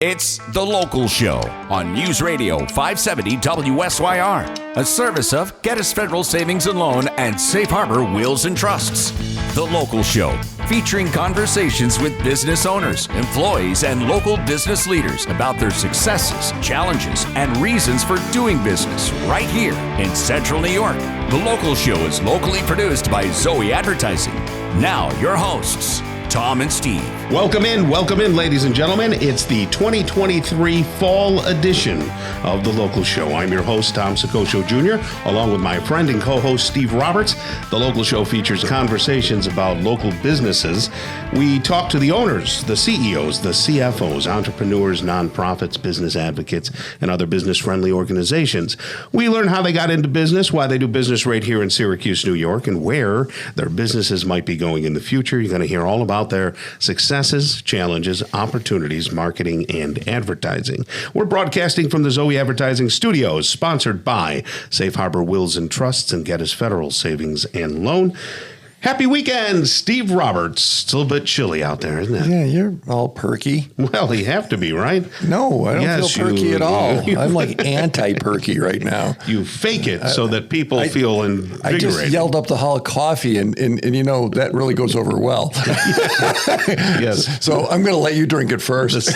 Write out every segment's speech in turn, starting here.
It's The Local Show on News Radio 570 WSYR, a service of Geddes Federal Savings and Loan and Safe Harbor Wills and Trusts. The Local Show, featuring conversations with business owners, employees, and local business leaders about their successes, challenges, and reasons for doing business right here in Central New York. The Local Show is locally produced by Zoey Advertising. Now, your hosts, Tom and Steve. Welcome in, ladies and gentlemen. It's the 2023 fall edition of The Local Show. I'm your host, Tom Soccocio Jr., along with my friend and co-host, Steve Roberts. The Local Show features conversations about local businesses. We talk to the owners, the CEOs, the CFOs, entrepreneurs, nonprofits, business advocates, and other business-friendly organizations. We learn how they got into business, why they do business right here in Syracuse, New York, and where their businesses might be going in the future. You're going to hear all about their successes, challenges, opportunities, marketing, and advertising. We're broadcasting from the Zoey Advertising Studios, sponsored by Safe Harbor Wills and Trusts and Geddes Federal Savings and Loan. Happy weekend, Steve Roberts. It's a little bit chilly out there, isn't it? Yeah, you're all perky. Well, you have to be, right? No, I don't feel perky at all. I'm like anti-perky right now. You fake it so that people feel invigorated. I just yelled up the hall of coffee, and you know, that really goes over well. Yes. So I'm going to let you drink it first.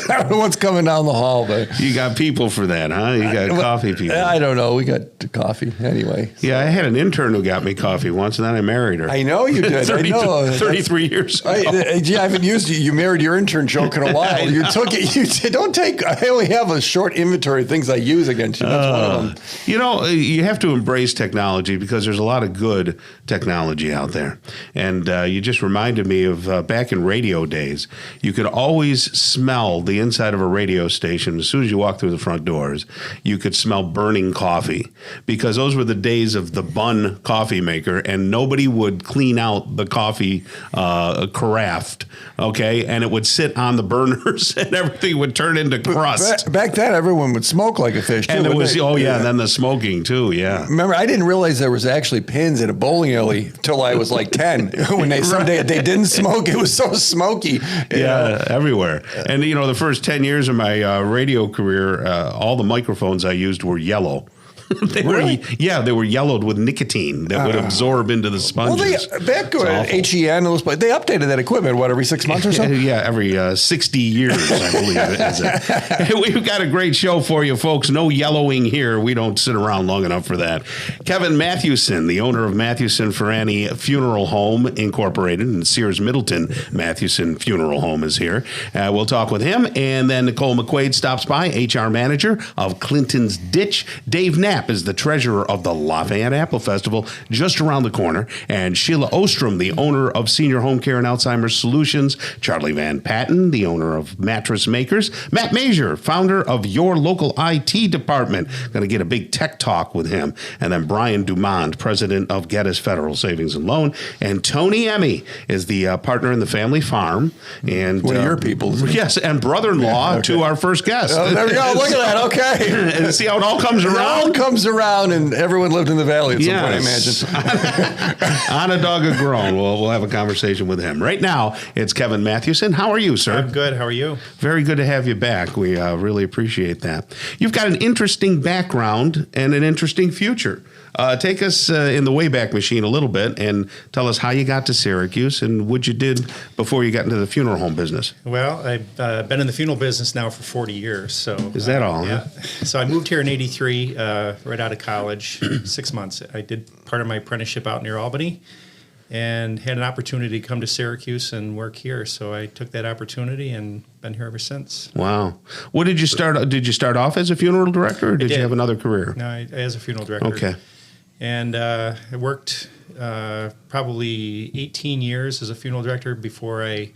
I don't know what's coming down the hall, but you got people for that, huh? You got coffee people. I don't know. We got coffee anyway. Yeah, I had an intern who got me coffee once, and then I married her. I know you did. 33 years ago. I haven't used it. You married your intern joke in a while. You took it. You said, don't take. I only have a short inventory of things I use against you. That's one of them. You know, you have to embrace technology because there's a lot of good technology out there. And you just reminded me of back in radio days, you could always smell the inside of a radio station. As soon as you walk through the front doors, you could smell burning coffee because those were the days of the Bun coffee maker, and nobody would clean out the coffee carafe, okay? And it would sit on the burners and everything would turn into crust. Back then, everyone would smoke like a fish, too. And it was, and then the smoking, too, yeah. Remember, I didn't realize there was actually pins in a bowling alley till I was like 10. When someday they didn't smoke, it was so smoky. Yeah, everywhere. And, you know, the first 10 years of my radio career, all the microphones I used were yellow. They were yellowed with nicotine that would absorb into the sponges. Well, back at HEN, they updated that equipment, every 6 months or so? Yeah, every 60 years, I believe it is. We've got a great show for you, folks. No yellowing here. We don't sit around long enough for that. Kevin Mathewson, the owner of Mathewson-Forani Funeral Home Incorporated in Sears Middleton. Mathewson Funeral Home is here. We'll talk with him. And then Nicole McQuaid stops by, HR manager of Clinton's Ditch. Dave Knapp is the treasurer of the Lafayette Apple Festival just around the corner, and Sheila Ostrom, the owner of Senior Home Care and Alzheimer's Solutions, Charlie Van Patten, the owner of Mattress Makers, Matt Major, founder of Your Local IT Department. Going to get a big tech talk with him, and then Brian Dumond, president of Geddes Federal Savings and Loan, and Tony Emmy is the partner in the family farm, and one of your people, yes, and brother-in-law to our first guest. Oh, there we go. Look at that. Okay, and see how it all comes around. Comes around, and everyone lived in the valley at some point, I imagine. On a dog of grown. We'll have a conversation with him. Right now, it's Kevin Mathewson. How are you, sir? I'm good. How are you? Very good to have you back. We really appreciate that. You've got an interesting background and an interesting future. Take us in the Wayback Machine a little bit and tell us how you got to Syracuse and what you did before you got into the funeral home business. Well, I've been in the funeral business now for 40 years. So is that all? Yeah. Huh? So I moved here in '83, right out of college, 6 months. I did part of my apprenticeship out near Albany and had an opportunity to come to Syracuse and work here. So I took that opportunity and been here ever since. Wow. What did you start? Did you start off as a funeral director, or did you have another career? No, as a funeral director. Okay. And I worked probably 18 years as a funeral director before I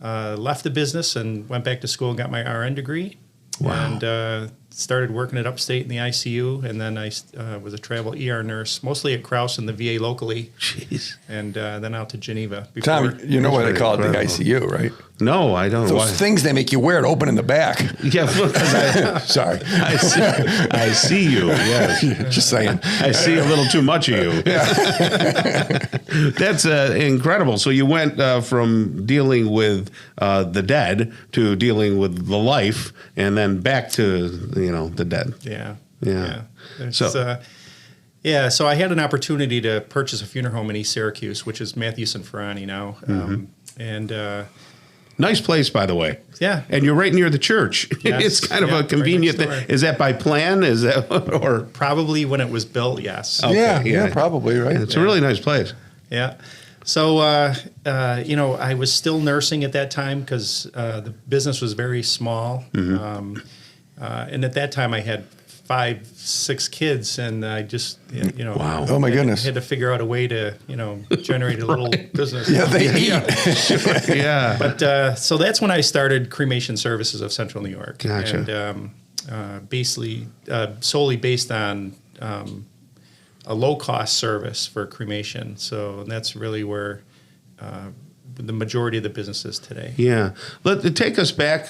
left the business and went back to school and got my RN degree. Wow. And started working at Upstate in the ICU, and then I was a travel ER nurse, mostly at Krause in the VA locally. Jeez. And then out to Geneva. Tom, you know why they call it the incredible. ICU, right? No, I don't. Those Why? things they make you wear to open in the back. Yeah, look, Sorry. I see you. Yes. Just saying. I see a little too much of you. That's incredible. So you went from dealing with the dead to dealing with the life, and then back to the dead. Yeah. Yeah. So I had an opportunity to purchase a funeral home in East Syracuse, which is Mathewson-Forani now, and. Nice place, by the way. Yeah. And you're right near the church. Yes. It's kind of a convenient right thing. Is that by plan? Is that or probably when it was built? Yes. Okay, Yeah, probably, right? It's a really nice place. Yeah. So I was still nursing at that time because the business was very small, and at that time I had 5-6 kids, and I just Wow. Oh my goodness. had to figure out a way to generate a little business. Yeah, they eat. Yeah. But so that's when I started Cremation Services of Central New York. Gotcha. And basically solely based on a low-cost service for cremation. So that's really where the majority of the business is today. Yeah. Take us back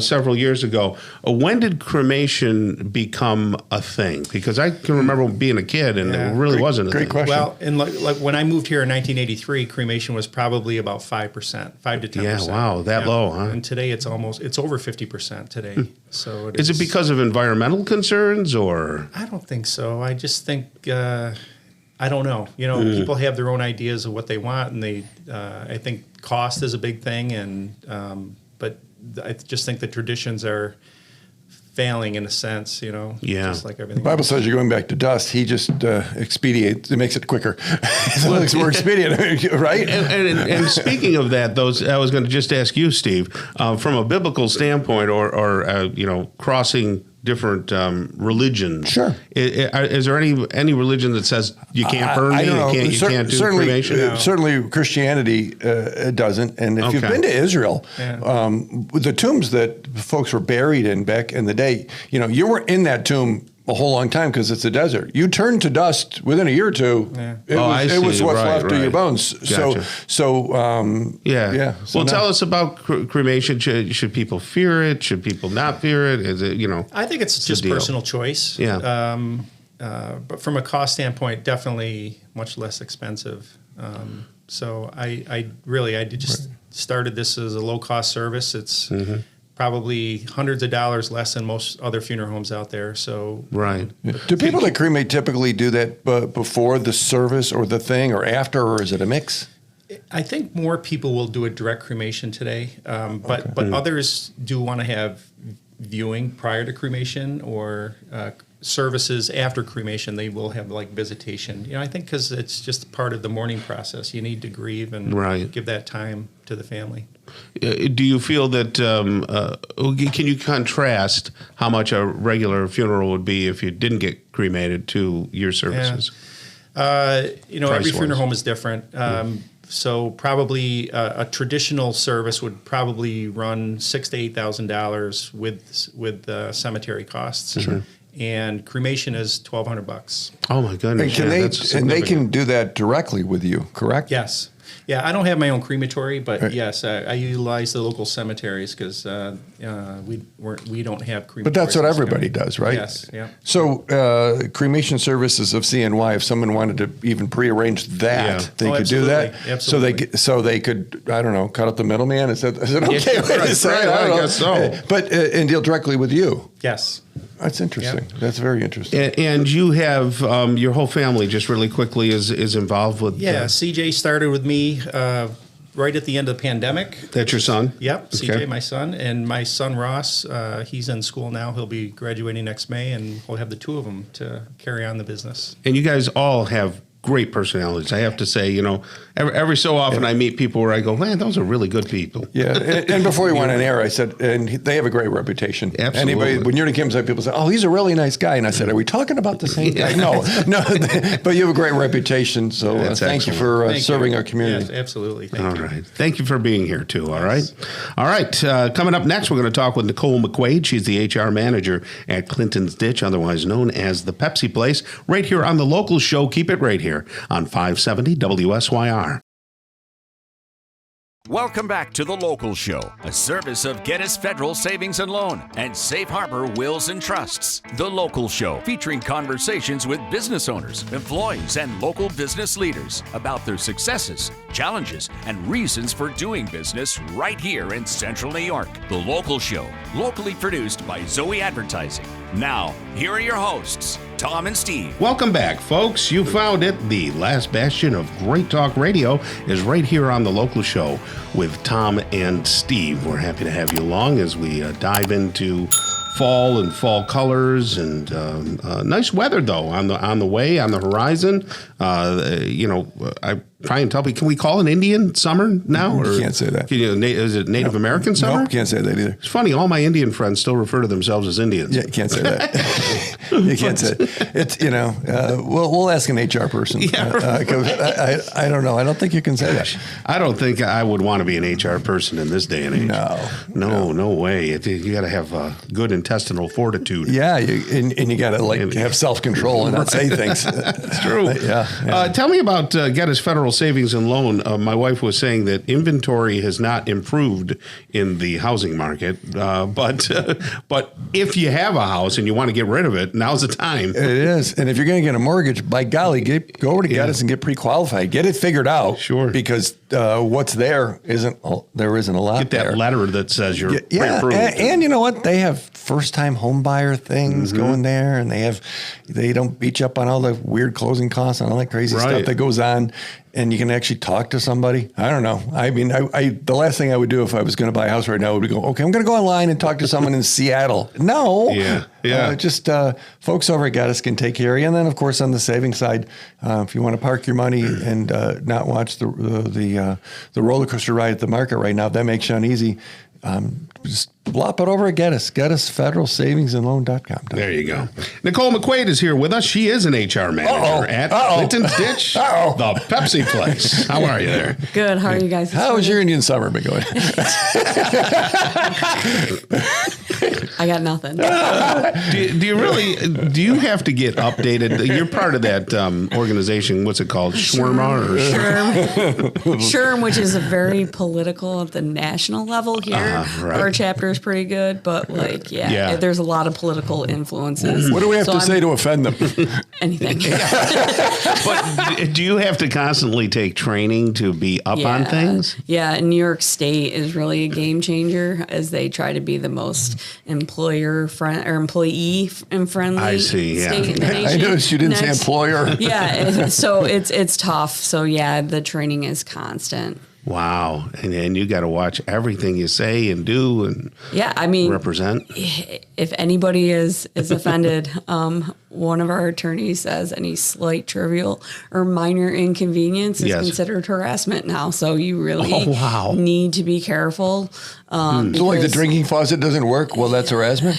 several years ago. When did cremation become a thing? Because I can remember being a kid, and it really wasn't a Great thing. question. Well, and like when I moved here in 1983, cremation was probably about 5%, 5 to 10%. Yeah, wow, that low, huh? And today it's over 50% today. So Is it because of environmental concerns, or? I don't think so. I just think I don't know. People have their own ideas of what they want, and I think cost is a big thing, and but I just think the traditions are failing in a sense. Yeah. Just like everything. The Bible says you're going back to dust. He just expediates. It makes it quicker. So it's more expedient, right? And speaking of that, I was going to just ask you, Steve, from a biblical standpoint, or crossing different religions. Sure. Is there any religion that says you can't burn I me, don't know. you can't do certainly, cremation? Certainly, Christianity doesn't. And if you've Okay. been to Israel, Yeah. the tombs that folks were buried in back in the day, you weren't in that tomb a whole long time because it's a desert. You turn to dust within a year or two. Yeah. It was what's left of your bones. Gotcha. Yeah. So Well, now- tell us about cremation. Should people fear it? Should people not fear it? Is it I think it's just deal. personal choice. Yeah. But from a cost standpoint, definitely much less expensive. So I just started this as a low cost service. It's probably hundreds of dollars less than most other funeral homes out there. So right? Do people that cremate typically do that before the service or the thing, or after, or is it a mix? I think more people will do a direct cremation today, but others do want to have viewing prior to cremation or services after cremation. They will have like visitation. I think because it's just part of the mourning process. You need to grieve and give that time to the family. Do you feel that, can you contrast how much a regular funeral would be if you didn't get cremated to your services? Every funeral home is different. So probably a traditional service would probably run $6,000 to $8,000 with cemetery costs. Sure. And cremation is $1,200. Oh my goodness! And they can do that directly with you, correct? Yes. Yeah, I don't have my own crematory, but yes, I utilize the local cemeteries because we don't have crematories. But that's what everybody does, right? Yes. Yeah. So cremation services of CNY, if someone wanted to even prearrange that, they could do that. Absolutely. So they could, I don't know, cut out the middleman. Is it okay? I guess so. But and deal directly with you. Yes. That's interesting. Yep. That's very interesting. And you have your whole family, just really quickly, is involved with. Yeah, CJ started with me right at the end of the pandemic. That's your son? Yep, Okay. CJ, my son, and my son Ross. He's in school now. He'll be graduating next May, and we'll have the two of them to carry on the business. And you guys all have great personalities. I have to say, every so often I meet people where I go, man, those are really good people. Yeah, and before we went on air, I said, and they have a great reputation. Absolutely. When you're to Kim's, people say, oh, he's a really nice guy. And I said, are we talking about the same guy? No, but you have a great reputation. So thank you for serving our community. Yes, absolutely. Thank you. All right. Thank you for being here, too. All right. All right. Coming up next, we're going to talk with Nicole McQuaid. She's the HR manager at Clinton's Ditch, otherwise known as the Pepsi Place, right here on the local show. Keep it right here on 570 WSYR. Welcome back to The Local Show, a service of Gettys Federal Savings and Loan and Safe Harbor Wills and Trusts. The Local Show, featuring conversations with business owners, employees, and local business leaders about their successes, challenges, and reasons for doing business right here in Central New York. The Local Show, locally produced by Zoey Advertising. Now, here are your hosts, Tom and Steve. Welcome back, folks. You found it. The last bastion of great talk radio is right here on The Local Show with Tom and Steve. We're happy to have you along as we dive into fall and fall colors and nice weather though on the way, on the horizon. I try and tell people, can we call it Indian summer now? Or you can't say that. Is it Native American summer? No, can't say that either. It's funny. All my Indian friends still refer to themselves as Indians. Yeah, you can't say that. You can't say it. It's, we'll ask an HR person. Yeah, right. I don't know. I don't think you can say that. I don't think I would want to be an HR person in this day and age. No way. You got to have good intestinal fortitude. Yeah, and you got to have self-control and not say things. It's true. Yeah. Tell me about Gettys Federal Savings and Loan. My wife was saying that inventory has not improved in the housing market, but if you have a house and you want to get rid of it, now's the time. It is. And if you're going to get a mortgage, by golly, go over to Gettys and get pre-qualified. Get it figured out. Sure. Because what's there isn't a lot. Get that there. letter that says you're pre-approved. And you know what? They have first-time home buyer things going there, and they don't beat you up on all the weird closing costs and all that crazy stuff that goes on. And you can actually talk to somebody. I don't know. I mean, the last thing I would do if I was going to buy a house right now would be go, okay, I'm going to go online and talk to someone in Seattle. No. Yeah. Just folks over at Gettys can take care of you. And then, of course, on the savings side, if you want to park your money and not watch the roller coaster ride at the market right now, if that makes you uneasy, just blop it over at Gettys, GettysFederalSavingsAndLoan.com. There you go. Nicole McQuaid is here with us. She is an HR manager at Clinton's Ditch, the Pepsi Place. How are you there? Good. How are you guys? How was your Indian summer been going? I got nothing. Do you have to get updated? You're part of that organization. What's it called? Schwerma? SHRM, which is a very political at the national level here. Our chapter is pretty good, but there's a lot of political influences. What do we have to say to offend them? Anything. But do you have to constantly take training to be up on things? Yeah, and New York State is really a game changer as they try to be the most employee friendly state in the nation. I noticed you didn't say employer. Yeah, so it's tough. So the training is constant. Wow. And you got to watch everything you say and do and represent. If anybody is offended, one of our attorneys says any slight, trivial, or minor inconvenience is considered harassment now. So you really need to be careful. So like the drinking faucet doesn't work? Well, that's harassment?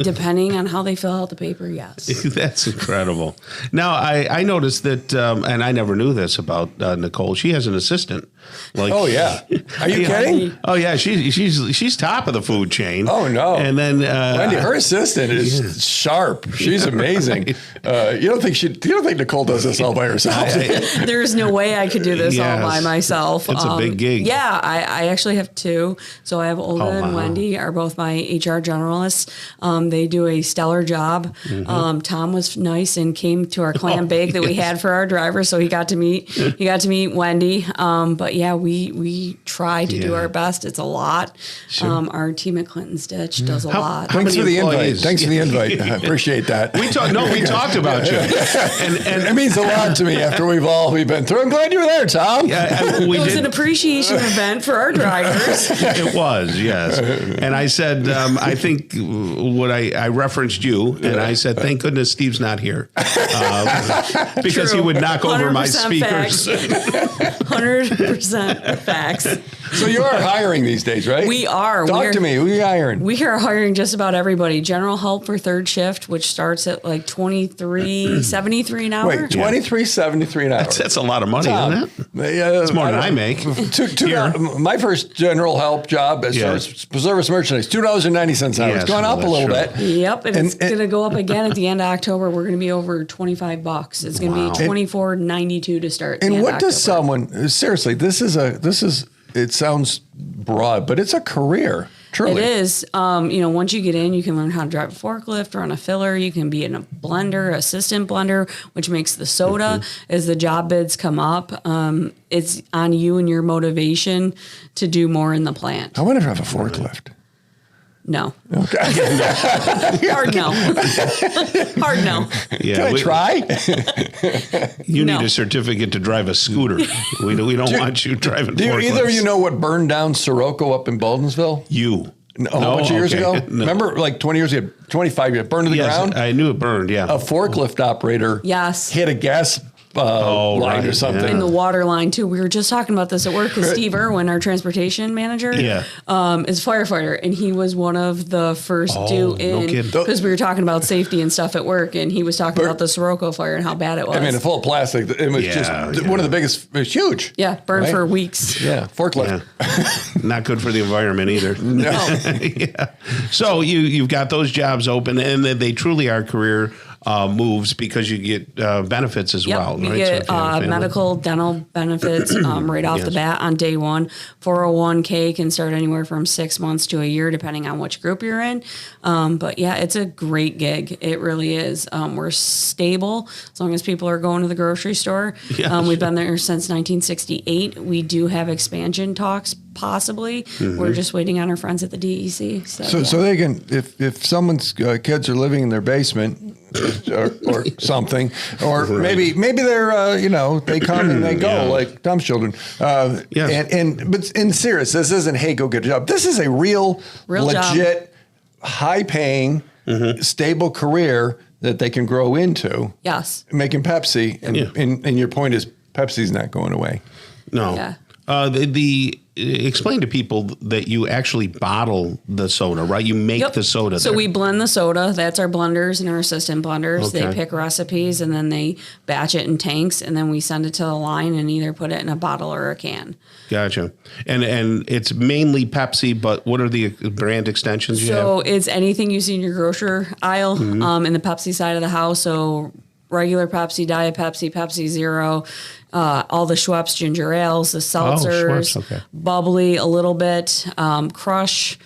Depending on how they fill out the paper, yes. That's incredible. Now, I noticed that, and I never knew this about Nicole, she has an assistant. Oh, yeah. Are you kidding? Oh, yeah. She's top of the food chain. Oh, no. And then Wendy, her assistant is sharp. She's amazing. You don't think Nicole does this all by herself? There's no way I could do this all by myself. It's a big gig. Yeah, I actually have two. So I have Olga and Wendy are both my HR generalists. They do a stellar job. Tom was nice and came to our clam bake that we had for our driver, so he got to meet Wendy. But we try to do our best. It's a lot. Sure. Our team at Clinton's Ditch does a lot. Thanks for the invite. I appreciate that. We talked about you, and it means a lot to me after we've been through. I'm glad you were there, Tom. It was an appreciation event for our drivers. It was, yes. And I said, I think I referenced you, and I said, thank goodness Steve's not here. Because he would knock over my speakers. 100% facts. So you are hiring these days, right? We are. Talk to me. Who are you hiring? We are hiring just about everybody. General help for third shift, which starts at like $23.73 an hour. Wait, $23.73 an hour. That's a lot of money, isn't it? It's more than I make. My first general help job as service merchandise, $2.90 an hour. It's gone up a little bit. Yep, and it's going to go up again at the end of October. We're going to be over $25. It's going to be $24.92 to start. And what does someone seriously? This is. It sounds broad, but it's a career. Truly. It is. Once you get in, you can learn how to drive a forklift, run a filler. You can be in a blender, assistant blender, which makes the soda. As the job bids come up, it's on you and your motivation to do more in the plant. I want to drive a forklift. No. Okay. Hard no. Hard no. Yeah, Can I try? You need a certificate to drive a scooter. We don't want you driving Do forklifts. either of you know what burned down Sirocco up in Baldwinsville? No, a bunch of years ago? No. Remember, like 20 years ago, 25 years, burned to the ground? I knew it burned, yeah. A forklift operator hit a gas line or something. In the water line, too. We were just talking about this at work because Steve Irwin, our transportation manager, is a firefighter. And he was one of the first due in because we were talking about safety and stuff at work. And he was talking about the Sirocco fire and how bad it was. I mean, full of plastic. It was just one of the biggest. It was huge. Yeah, burned for weeks. Yeah, forklift. Yeah. Not good for the environment either. No. So you've got those jobs open, and they truly are career moves because you get benefits as well. You right? get medical, dental benefits right off the bat on day one. 401k can start anywhere from 6 months to a year, depending on which group you're in. But yeah, it's a great gig. It really is. We're stable as long as people are going to the grocery store. We've been there since 1968. We do have expansion talks. Possibly. We're just waiting on our friends at the DEC. So they can, if someone's kids are living in their basement or something, or maybe they're, they come and they go like Tom's children. But in serious, this isn't, hey, go get a job. This is a real legit, high paying, stable career that they can grow into. Yes. Making Pepsi. And your point is Pepsi's not going away. No. Yeah. Explain to people that you actually bottle the soda, right? You make the soda. So we blend the soda. That's our blenders and our assistant blenders. Okay. They pick recipes and then they batch it in tanks and then we send it to the line and either put it in a bottle or a can. Gotcha. And it's mainly Pepsi, but what are the brand extensions you have? So it's anything you see in your grocery aisle in the Pepsi side of the house. So regular Pepsi, Diet Pepsi, Pepsi Zero, all the Schweppes ginger ales, the seltzers, bubbly a little bit, Crush,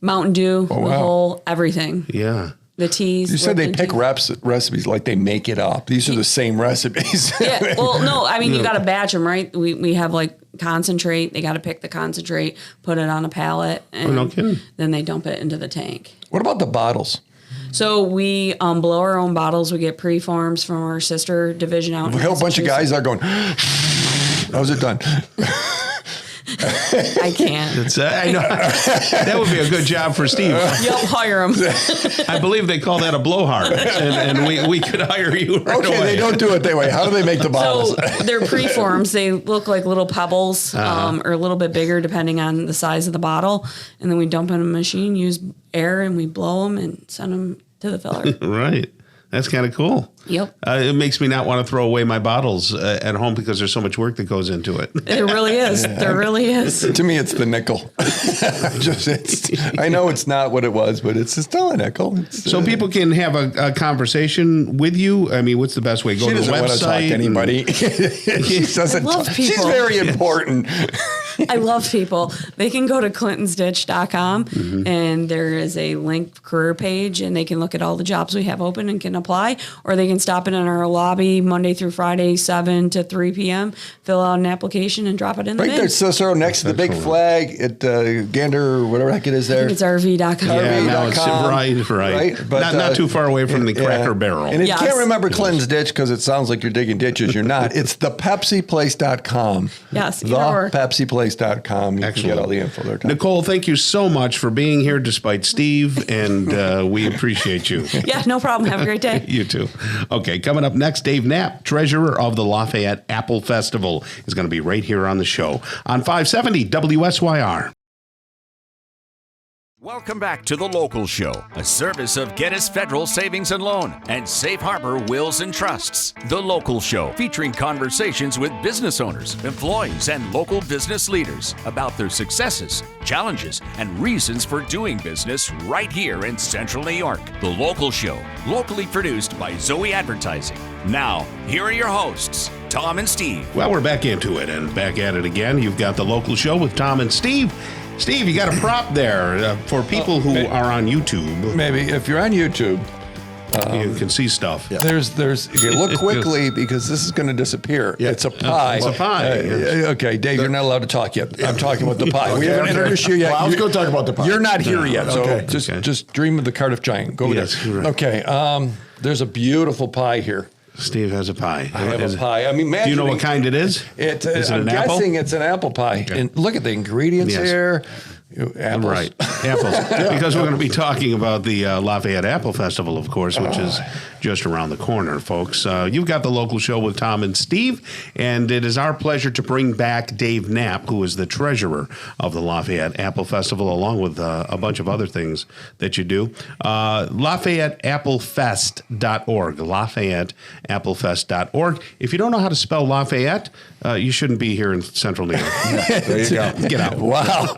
Mountain Dew, the whole everything. Yeah. The teas. You said they pick recipes like they make it up. These are the same recipes. Yeah. Well, no, I mean, you got to batch them, right? We have like concentrate. They got to pick the concentrate, put it on a pallet, and then they dump it into the tank. What about the bottles? So we blow our own bottles. We get preforms from our sister division out. A whole bunch of guys are going, how's it done? I can't. I know. That would be a good job for Steve. Yep, hire him. I believe they call that a blowhard, and we could hire you right away. They don't do it that way. How do they make the bottles? So they're preforms. They look like little pebbles or a little bit bigger depending on the size of the bottle. And then we dump in a machine, use air, and we blow them and send them to the filler. Right. That's kind of cool. Yep. It makes me not want to throw away my bottles at home because there's so much work that goes into it. It really is. There really is. To me, it's the nickel. I know it's not what it was, but it's still a nickel. So people can have a conversation with you. I mean, what's the best way? Go to the website. Want to talk to anybody. I love people. She's very important. I love people. They can go to clintonsditch.com and there is a link career page and they can look at all the jobs we have open and can apply, or they can stop in our lobby Monday through Friday, 7 to 3 p.m., fill out an application and drop it in the bin. Right there, Cicero, next to the big flag at Gander, whatever heck it is there. It's RV.com. Yeah, no, it's right. But not too far away from the Cracker Barrel. And if you can't remember Clinton's Ditch because it sounds like you're digging ditches, you're not. It's thepepsiplace.com. Yes, either or. Thepepsiplace.com. theplace.com. You can get all the info there, Tom. Nicole, thank you so much for being here despite Steve, and we appreciate you. Yeah, no problem. Have a great day. You too. Okay, coming up next, Dave Knapp, treasurer of the Lafayette Apple Festival, is going to be right here on the show on 570 WSYR. Welcome back to The Local Show, a service of Gettys Federal Savings and Loan and Safe Harbor Wills and Trusts. The Local Show, featuring conversations with business owners, employees, and local business leaders about their successes, challenges, and reasons for doing business right here in Central New York. The Local Show, locally produced by Zoey Advertising. Now, here are your hosts, Tom and Steve. Well, we're back into it and back at it again. You've got The Local Show with Tom and Steve. Steve, you got a prop there for people who are on YouTube. Maybe if you're on YouTube, you can see stuff. Yeah. There's. Okay, look quickly because this is going to disappear. Yeah. It's a pie. It's a pie. Okay, Dave, you're not allowed to talk yet. I'm talking about the pie. Okay, We haven't introduced you yet. Well, I was going to talk about the pie. You're not here yet, so Okay. just dream of the Cardiff Giant. Go with it. Right. Okay. There's a beautiful pie here. Steve has a pie. I have a pie. I mean, do you know what kind it is? Is it an apple? guessing it's an apple pie. Okay. And look at the ingredients here. Apples. Right, apples. Because we're going to be talking about the Lafayette Apple Festival, of course, which is just around the corner, folks. You've got The Local Show with Tom and Steve, and it is our pleasure to bring back Dave Knapp, who is the treasurer of the Lafayette Apple Festival, along with a bunch of other things that you do. LafayetteAppleFest.org, LafayetteAppleFest.org. If you don't know how to spell Lafayette, you shouldn't be here in Central New York. There you go. Get out. Wow.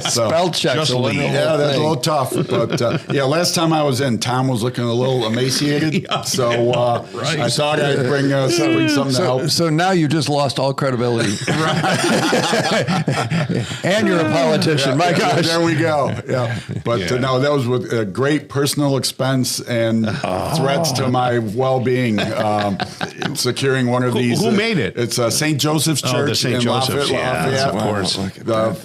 Spell check. just leave. Yeah, that's a little tough. But last time I was in, Tom was looking a little emaciated. So I thought I'd bring something to help. So now you just lost all credibility. And you're a politician. My gosh. There we go. Yeah. But no, that was with a great personal expense and threats to my well-being, securing one of these. Who made it? It's St. Joseph's Church the St. in Joseph's. Lafayette. Of course.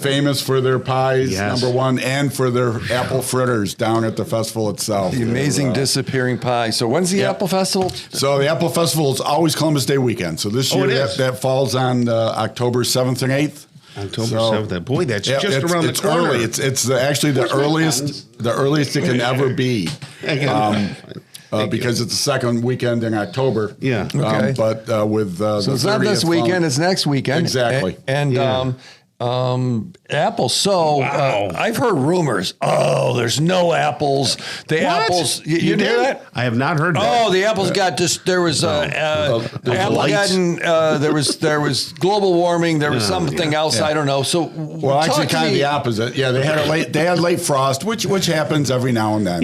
Famous for their pies, Yes. number one, and for their apple fritters down at the festival itself. The amazing disappearing pie. So when's the Apple Festival? So the Apple Festival is always Columbus Day weekend. So this year it is. that falls on October 7th and 8th. October 7th. Boy, that's just around the it's corner. early. It's actually the earliest it can ever be. Because it's the second weekend in October. Yeah. Okay. But with So it's not this weekend, it's next weekend. Exactly. And Apple. So I've heard rumors. Oh, there's no apples. The apples. You did hear that? I have not heard that. Oh, the apples got just. There was apple lights. gotten. There was global warming. There was something else. I don't know. So actually, kind of the opposite. Yeah, they had late frost, which happens every now and then.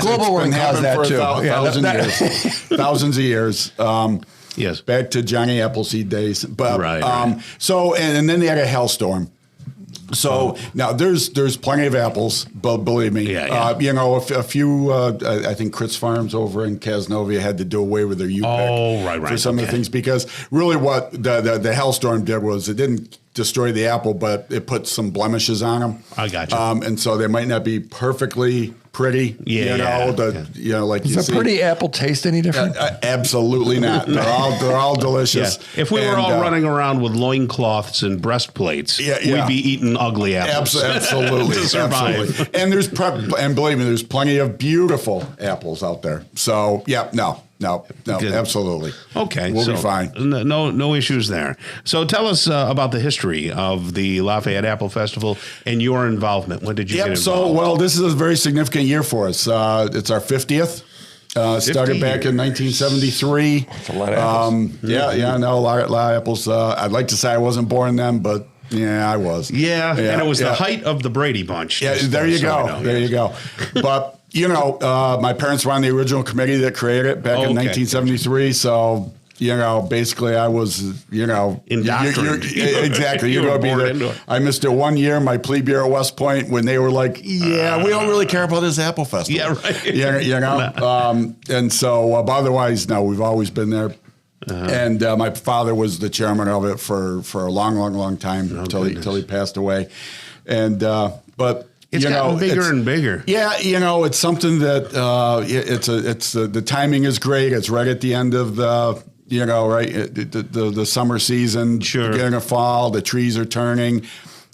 Global warming caused that too. Thousands of years. Yes. Back to Johnny Appleseed days. But right. So and then they had a hailstorm. So now there's plenty of apples, but believe me, a few. I think Critz Farms over in Casanova had to do away with their U-pick for some of the things because really what the hailstorm did was it didn't destroy the apple, but it put some blemishes on them. I got you. And so they might not be perfectly pretty. Like does a pretty apple taste any different? Absolutely not. They're all delicious. Yeah. If we were all running around with loincloths and breastplates, we'd be eating ugly apples. Absolutely. To survive. Absolutely. And and believe me, there's plenty of beautiful apples out there. So no, absolutely. Okay, we'll be fine. No issues there. So tell us about the history of the Lafayette Apple Festival and your involvement. When did you get involved? So this is a very significant year for us. It's our 50th. Started back in 1973. That's a lot of apples. A lot of apples. I'd like to say I wasn't born then, but yeah, I was. Yeah, and it was the height of the Brady Bunch. Yeah, there you go. But my parents were on the original committee that created it back in 1973. So, basically I was, indoctrinated. Exactly. You're going to be there. I missed it 1 year, my plebe year at West Point, when they were like, we don't really care about this Apple Festival. Yeah, right. And so, but otherwise, no, we've always been there. And my father was the chairman of it for a long time until he passed away. And but it's gotten bigger and bigger. Yeah, it's something that the timing is great. It's right at the end of the you know, right? The summer season, beginning of fall, the trees are turning.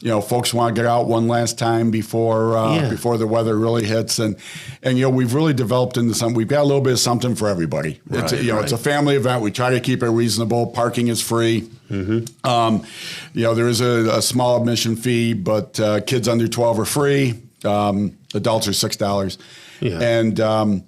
You know, folks want to get out one last time before the weather really hits, and you know, we've really developed into something. We've got a little bit of something for everybody. It's it's a family event. We try to keep it reasonable. Parking is free. You know, there is a small admission fee, but kids under 12 are free. Adults are $6, and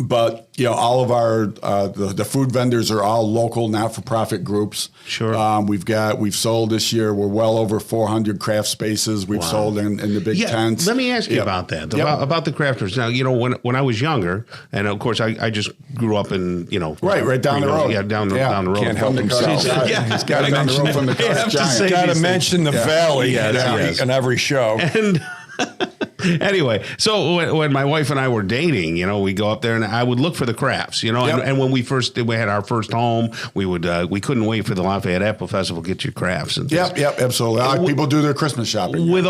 but you know, all of our the food vendors are all local, not-for-profit groups. We've sold this year. We're well over 400 craft spaces. We've sold in the big tents. Let me ask you about that, about the crafters. Now, you know, when I was younger, and of course I just grew up in, you know, right down the road. Down the road. Can't help himself. He's got to mention from the Giant. Got to mention the Valley in every show. And anyway, so when my wife and I were dating, you know, we go up there and I would look for the crafts, you know, and when we had our first home, we couldn't wait for the Lafayette Apple Festival to get your crafts. And Absolutely. People do their Christmas shopping. With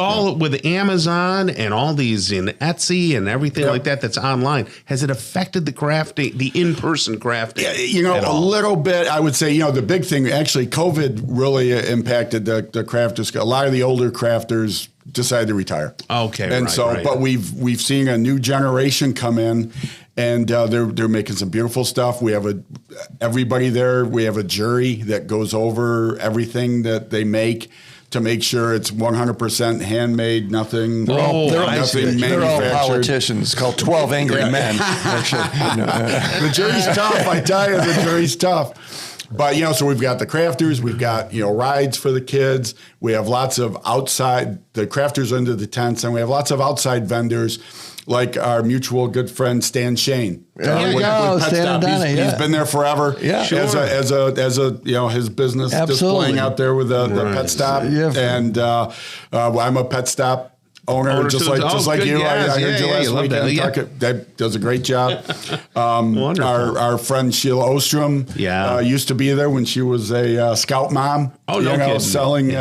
Amazon and all these in Etsy and everything like that that's online, has it affected the crafting, the in-person crafting? Yeah, you know, a little bit. I would say, you know, the big thing, actually, COVID really impacted the crafters. A lot of the older crafters decided to retire. Okay, and but we've seen a new generation come in, and they're making some beautiful stuff. We have everybody there. We have a jury that goes over everything that they make to make sure it's 100% handmade. Nothing. They're all politicians. It's called 12 Angry Men. The jury's tough. I tell you, the jury's tough. But, you know, so we've got the crafters, we've got, you know, rides for the kids. We have lots of the crafters under the tents, and we have lots of outside vendors like our mutual good friend, Stan Shane. With Pet Stop. He's been there forever. Yeah. As a you know, his business displaying out there with the Pet Stop. Yeah. And I'm a Pet Stop owner just like you. Yes. I heard you last weekend. That does a great job. Our friend Sheila Ostrom used to be there when she was a scout mom. Selling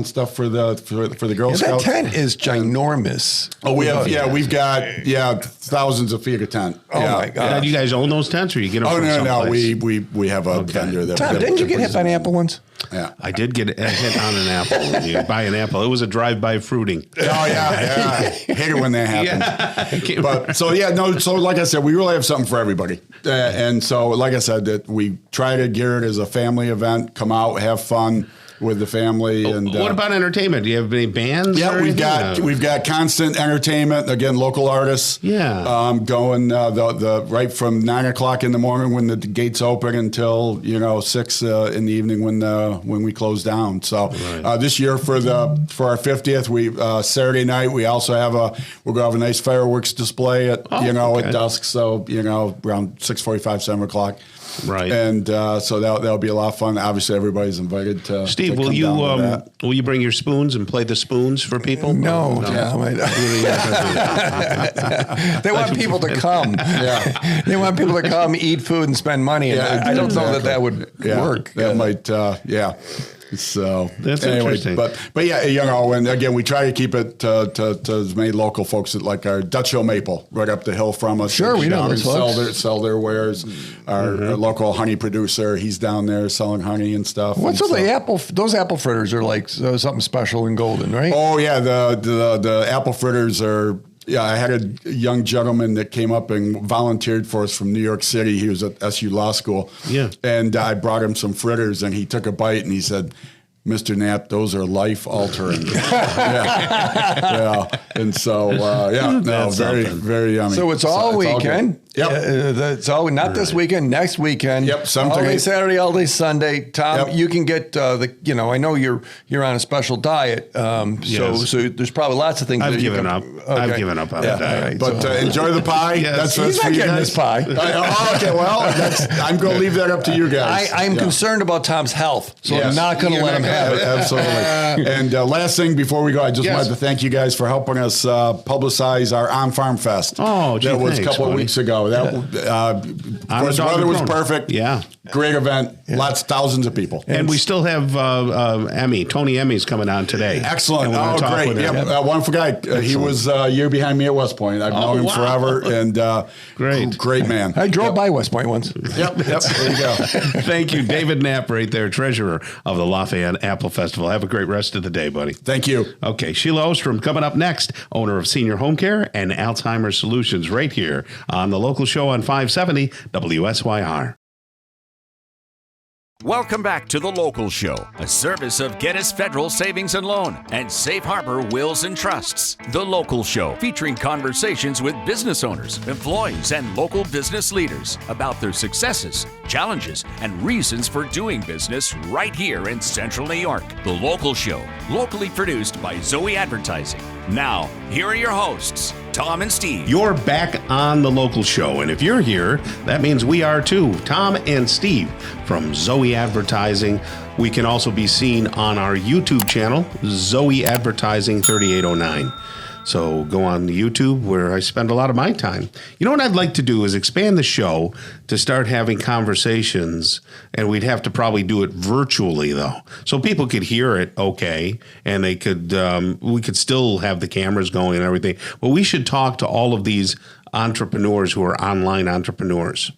stuff for the Girl Scouts. That tent is ginormous. Oh, we've got thousands of feet of tent. Oh my God! Do you guys own those tents, or you get them? No. We have a vendor that. Tom, didn't you get hit by an apple once? Yeah, I did get hit on an apple. You buy an apple. It was a drive-by fruiting. Oh yeah. Hate it when that happens. But so like I said, we really have something for everybody. And so, like I said, that we try to gear it as a family event. Come out, have fun with the family. And what about entertainment? Do you have any bands? Yeah, we've got constant entertainment. Again, local artists. Yeah, going the right from 9 o'clock in the morning when the gates open until 6 in the evening when we close down. So this year for our 50th, Saturday night we also we're gonna have a nice fireworks display at at dusk. So around 6:45, 7 o'clock. Right, and so that'll be a lot of fun. Obviously, everybody's invited to. Steve, will you bring your spoons and play the spoons for people? No. They want people to come. Yeah, they want people to come, eat food, and spend money. And I don't know that would work. That might. So that's interesting. But and again, we try to keep it to as many local folks that like our Dutch Hill Maple right up the hill from us. Sure, we know those folks. Sell their wares. Our local honey producer, he's down there selling honey and stuff. What's with the apple? Those apple fritters are like something special in Golden, right? Oh yeah, the apple fritters are. Yeah, I had a young gentleman that came up and volunteered for us from New York City. He was at SU Law School. Yeah. And I brought him some fritters, and he took a bite, and he said, Mr. Knapp, those are life-altering. And so, very, very yummy. So it's all weekend. It's all not this weekend, next weekend. Yep. All day Saturday, all day Sunday. Tom, you can get I know you're on a special diet. So there's probably lots of things. I've given up. Okay. I've given up on the diet. Right, but enjoy the pie. He's not getting this pie. Okay, well, I'm going to leave that up to you guys. I'm concerned about Tom's health, so I'm not going to let him have it. Absolutely. And last thing before we go, I just wanted to thank you guys for helping us publicize our On Farm Fest. Oh, that was a couple of weeks ago. Of course, the weather was perfect. Yeah. Great event. Lots, thousands of people. And we still have Tony Emmy's coming on today. Excellent. Oh, great. Yep. One guy. He was a year behind me at West Point. I've known him forever. And great man. I drove by West Point once. Yep. There you go. Thank you, David Knapp, right there, treasurer of the Lafayette Apple Festival. Have a great rest of the day, buddy. Thank you. Okay, Sheila Ostrom coming up next, owner of Senior Home Care and Alzheimer's Solutions, right here on the local show on 570 WSYR. Welcome back to The Local Show, a service of Gettys Federal Savings and Loan and Safe Harbor Wills and Trusts. The Local Show, featuring conversations with business owners, employees, and local business leaders about their successes, challenges, and reasons for doing business right here in Central New York. The Local Show, locally produced by Zoey Advertising. Now, here are your hosts, Tom and Steve. You're back on The Local Show, and if you're here, that means we are too. Tom and Steve from Zoey Advertising. We can also be seen on our YouTube channel, Zoey Advertising 3809. So go on YouTube, where I spend a lot of my time. You know what I'd like to do is expand the show to start having conversations, and we'd have to probably do it virtually, though, so people could hear it okay, and they could we could still have the cameras going and everything. But we should talk to all of these entrepreneurs who are online entrepreneurs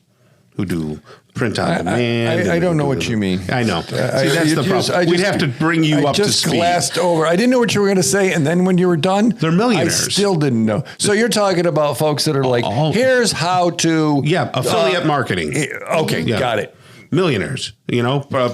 who do print on demand. I don't know what you mean. I know. See, that's the problem. We'd have to bring you up to speed. I just glassed over. I didn't know what you were going to say, and then when you were done, they're millionaires. I still didn't know. So you're talking about folks that are like, here's how to... Yeah, affiliate marketing. Okay, got it. Millionaires,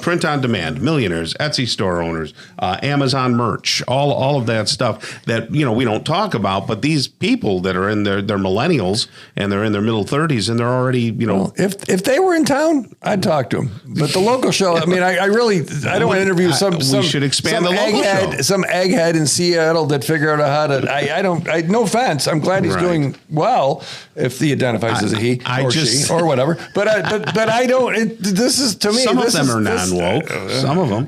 print on demand, millionaires, Etsy store owners, Amazon merch, all of that stuff that, we don't talk about. But these people that are in they're millennials and they're in their middle 30s and they're already, Well, if they were in town, I'd talk to them. But the local show, I mean, I don't want to interview we should expand the local show. Some egghead in Seattle that figured out how to, no offense. I'm glad he's doing well if he identifies as a he or she or whatever. But I don't, this is, to me, some of them are non-woke. Some of them.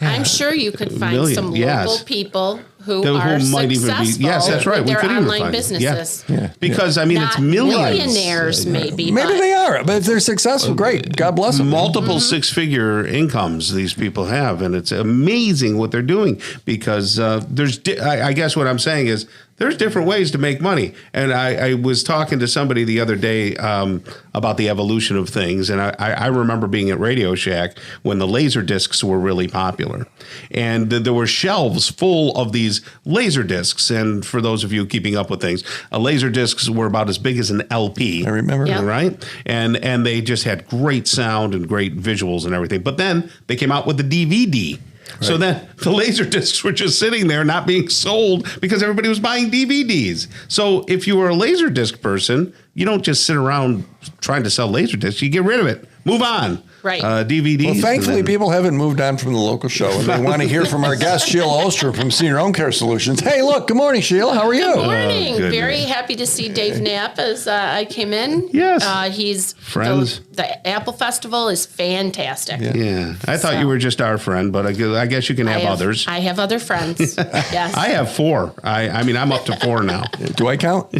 I'm sure you could find some local people who are might successful even be, yes, that's right. with their online find businesses. Yeah. Because, I mean, Not it's millions. Millionaires, maybe. Maybe they are, but if they're successful, great. God bless them. Multiple six-figure incomes these people have, and it's amazing what they're doing because I guess what I'm saying is there's different ways to make money. And I was talking to somebody the other day about the evolution of things, and I remember being at Radio Shack when the laser discs were really popular. And there were shelves full of these laser discs. And for those of you keeping up with things, laser discs were about as big as an LP. I remember. Yep. Right? And they just had great sound and great visuals and everything. But then they came out with the DVD. Right. So then the laser discs were just sitting there not being sold because everybody was buying DVDs. So if you were a laser disc person, you don't just sit around trying to sell laser discs. You get rid of it. Move on. Right. DVDs. Well, thankfully, people haven't moved on from the local show, and they want to hear from our guest, Sheila Ostrom from Senior Home Care Solutions. Hey, look, good morning, Sheila. How are you? Good morning. Very happy to see Dave Knapp as I came in. Yes. He's friends. The Apple Festival is fantastic. Yeah. I thought you were just our friend, but I guess you can have others. I have other friends. Yes. I have 4. I'm up to 4 now. Do I count?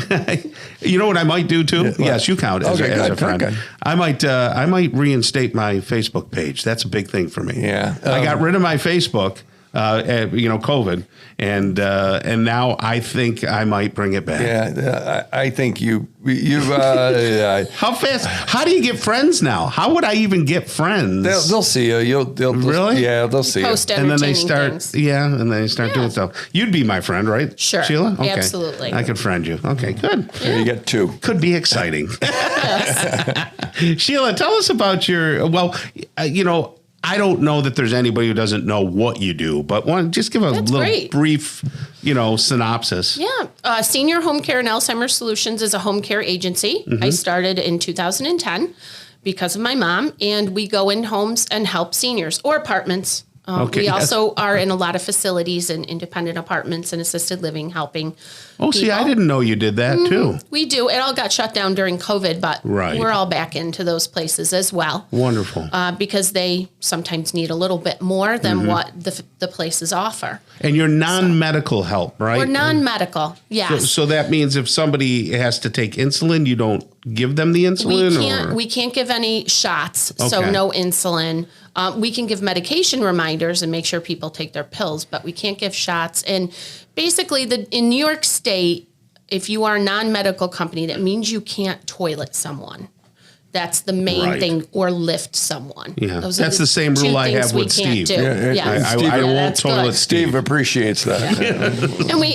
You know what I might do too? Yes, you count as a friend. Okay. I might reinstate my Facebook page. That's a big thing for me. Yeah. I got rid of my Facebook, COVID, and now I think I might bring it back. Yeah, I think you. How fast? How do you get friends now? How would I even get friends? They'll see you. Really? Yeah, they'll see Post you. And then they entertaining start. things. Yeah, and then they start doing stuff. You'd be my friend, right? Sure. Sheila? Okay. Absolutely. I could friend you. Okay, good. There you get 2. Could be exciting. Sheila, tell us about your. Well, I don't know that there's anybody who doesn't know what you do, but just give a brief, synopsis. Yeah. Senior Home Care and Alzheimer's Solutions is a home care agency. I started in 2010 because of my mom, and we go in homes and help seniors or apartments. We also are in a lot of facilities and independent apartments and assisted living, helping Oh, see, I didn't know you did that too. We do. It all got shut down during COVID, but we're all back into those places as well. Wonderful. Because they sometimes need a little bit more than what the places offer. And you're non-medical help, right? We're non-medical, yes. So that means if somebody has to take insulin, you don't give them the insulin? We can't give any shots, so no insulin. We can give medication reminders and make sure people take their pills, but we can't give shots. And basically, in New York State, if you are a non-medical company, that means you can't toilet someone. That's the main thing, or lift someone. Yeah, that's the same rule I have with Steve. I won't toilet Steve appreciates that. Yeah. And we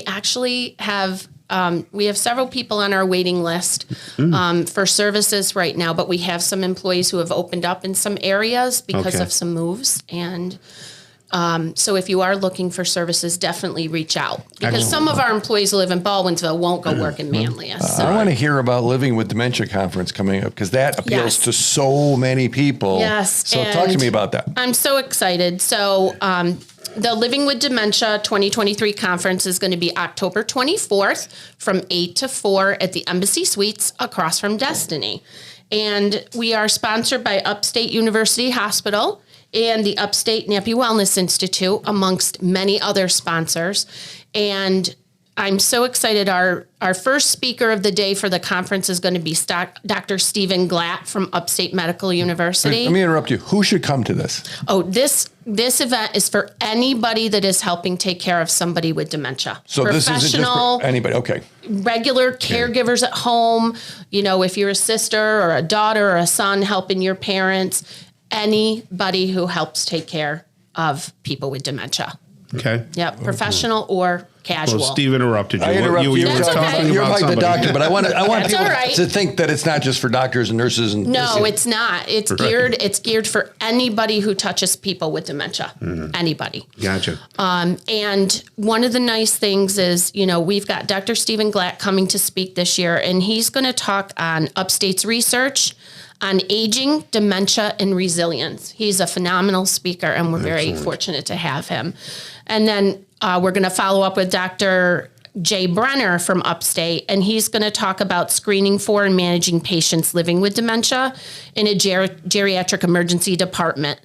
actually have several people on our waiting list for services right now, but we have some employees who have opened up in some areas because of some moves. And so if you are looking for services, definitely reach out, because some of our employees who live in Baldwinsville won't go work in Manlius. I want to hear about Living with Dementia conference coming up, because that appeals to so many people. Yes. So talk to me about that. I'm so excited. So the Living with Dementia 2023 conference is going to be October 24th from 8 to 4 at the Embassy Suites across from Destiny. And we are sponsored by Upstate University Hospital and the Upstate Nappy Wellness Institute, amongst many other sponsors. And I'm so excited. Our first speaker of the day for the conference is going to be Dr. Stephen Glatt from Upstate Medical University. Let me interrupt you. Who should come to this? Oh, this event is for anybody that is helping take care of somebody with dementia. So this isn't just for anybody. Okay. Regular caregivers at home. You know, if you're a sister or a daughter or a son helping your parents, anybody who helps take care of people with dementia. Okay. Yep. Professional or casual. Well, Steve interrupted you. I interrupted you. You were talking You're about like somebody. the doctor, but I want people right. to think that it's not just for doctors and nurses. And no, it's not. It's geared. It's geared for anybody who touches people with dementia. Anybody. Gotcha. And one of the nice things is, you know, we've got Dr. Stephen Glatt coming to speak this year, and he's going to talk on Upstate's research on aging, dementia, and resilience. He's a phenomenal speaker, and we're very fortunate to have him. And then we're going to follow up with Dr. Jay Brenner from Upstate, and he's going to talk about screening for and managing patients living with dementia in a geriatric emergency department.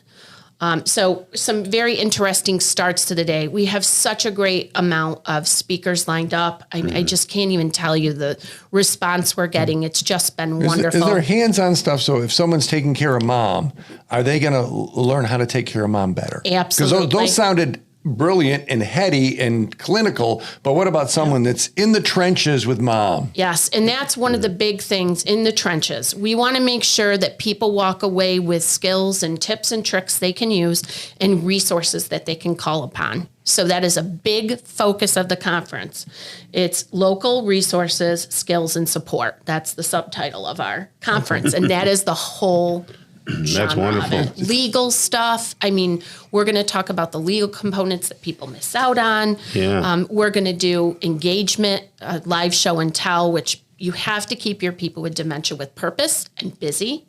So some very interesting starts to the day. We have such a great amount of speakers lined up. I just can't even tell you the response we're getting. It's just been wonderful. Is there hands-on stuff? So if someone's taking care of mom, are they going to learn how to take care of mom better? Absolutely. Because those sounded brilliant and heady and clinical, but what about someone that's in the trenches with mom? Yes, and that's one of the big things in the trenches. We want to make sure that people walk away with skills and tips and tricks they can use and resources that they can call upon. So that is a big focus of the conference. It's local resources, skills, and support. That's the subtitle of our conference, and that is the whole That's wonderful. Legal stuff. I mean, we're going to talk about the legal components that people miss out on. Yeah. We're going to do engagement, live show and tell, which you have to keep your people with dementia with purpose and busy.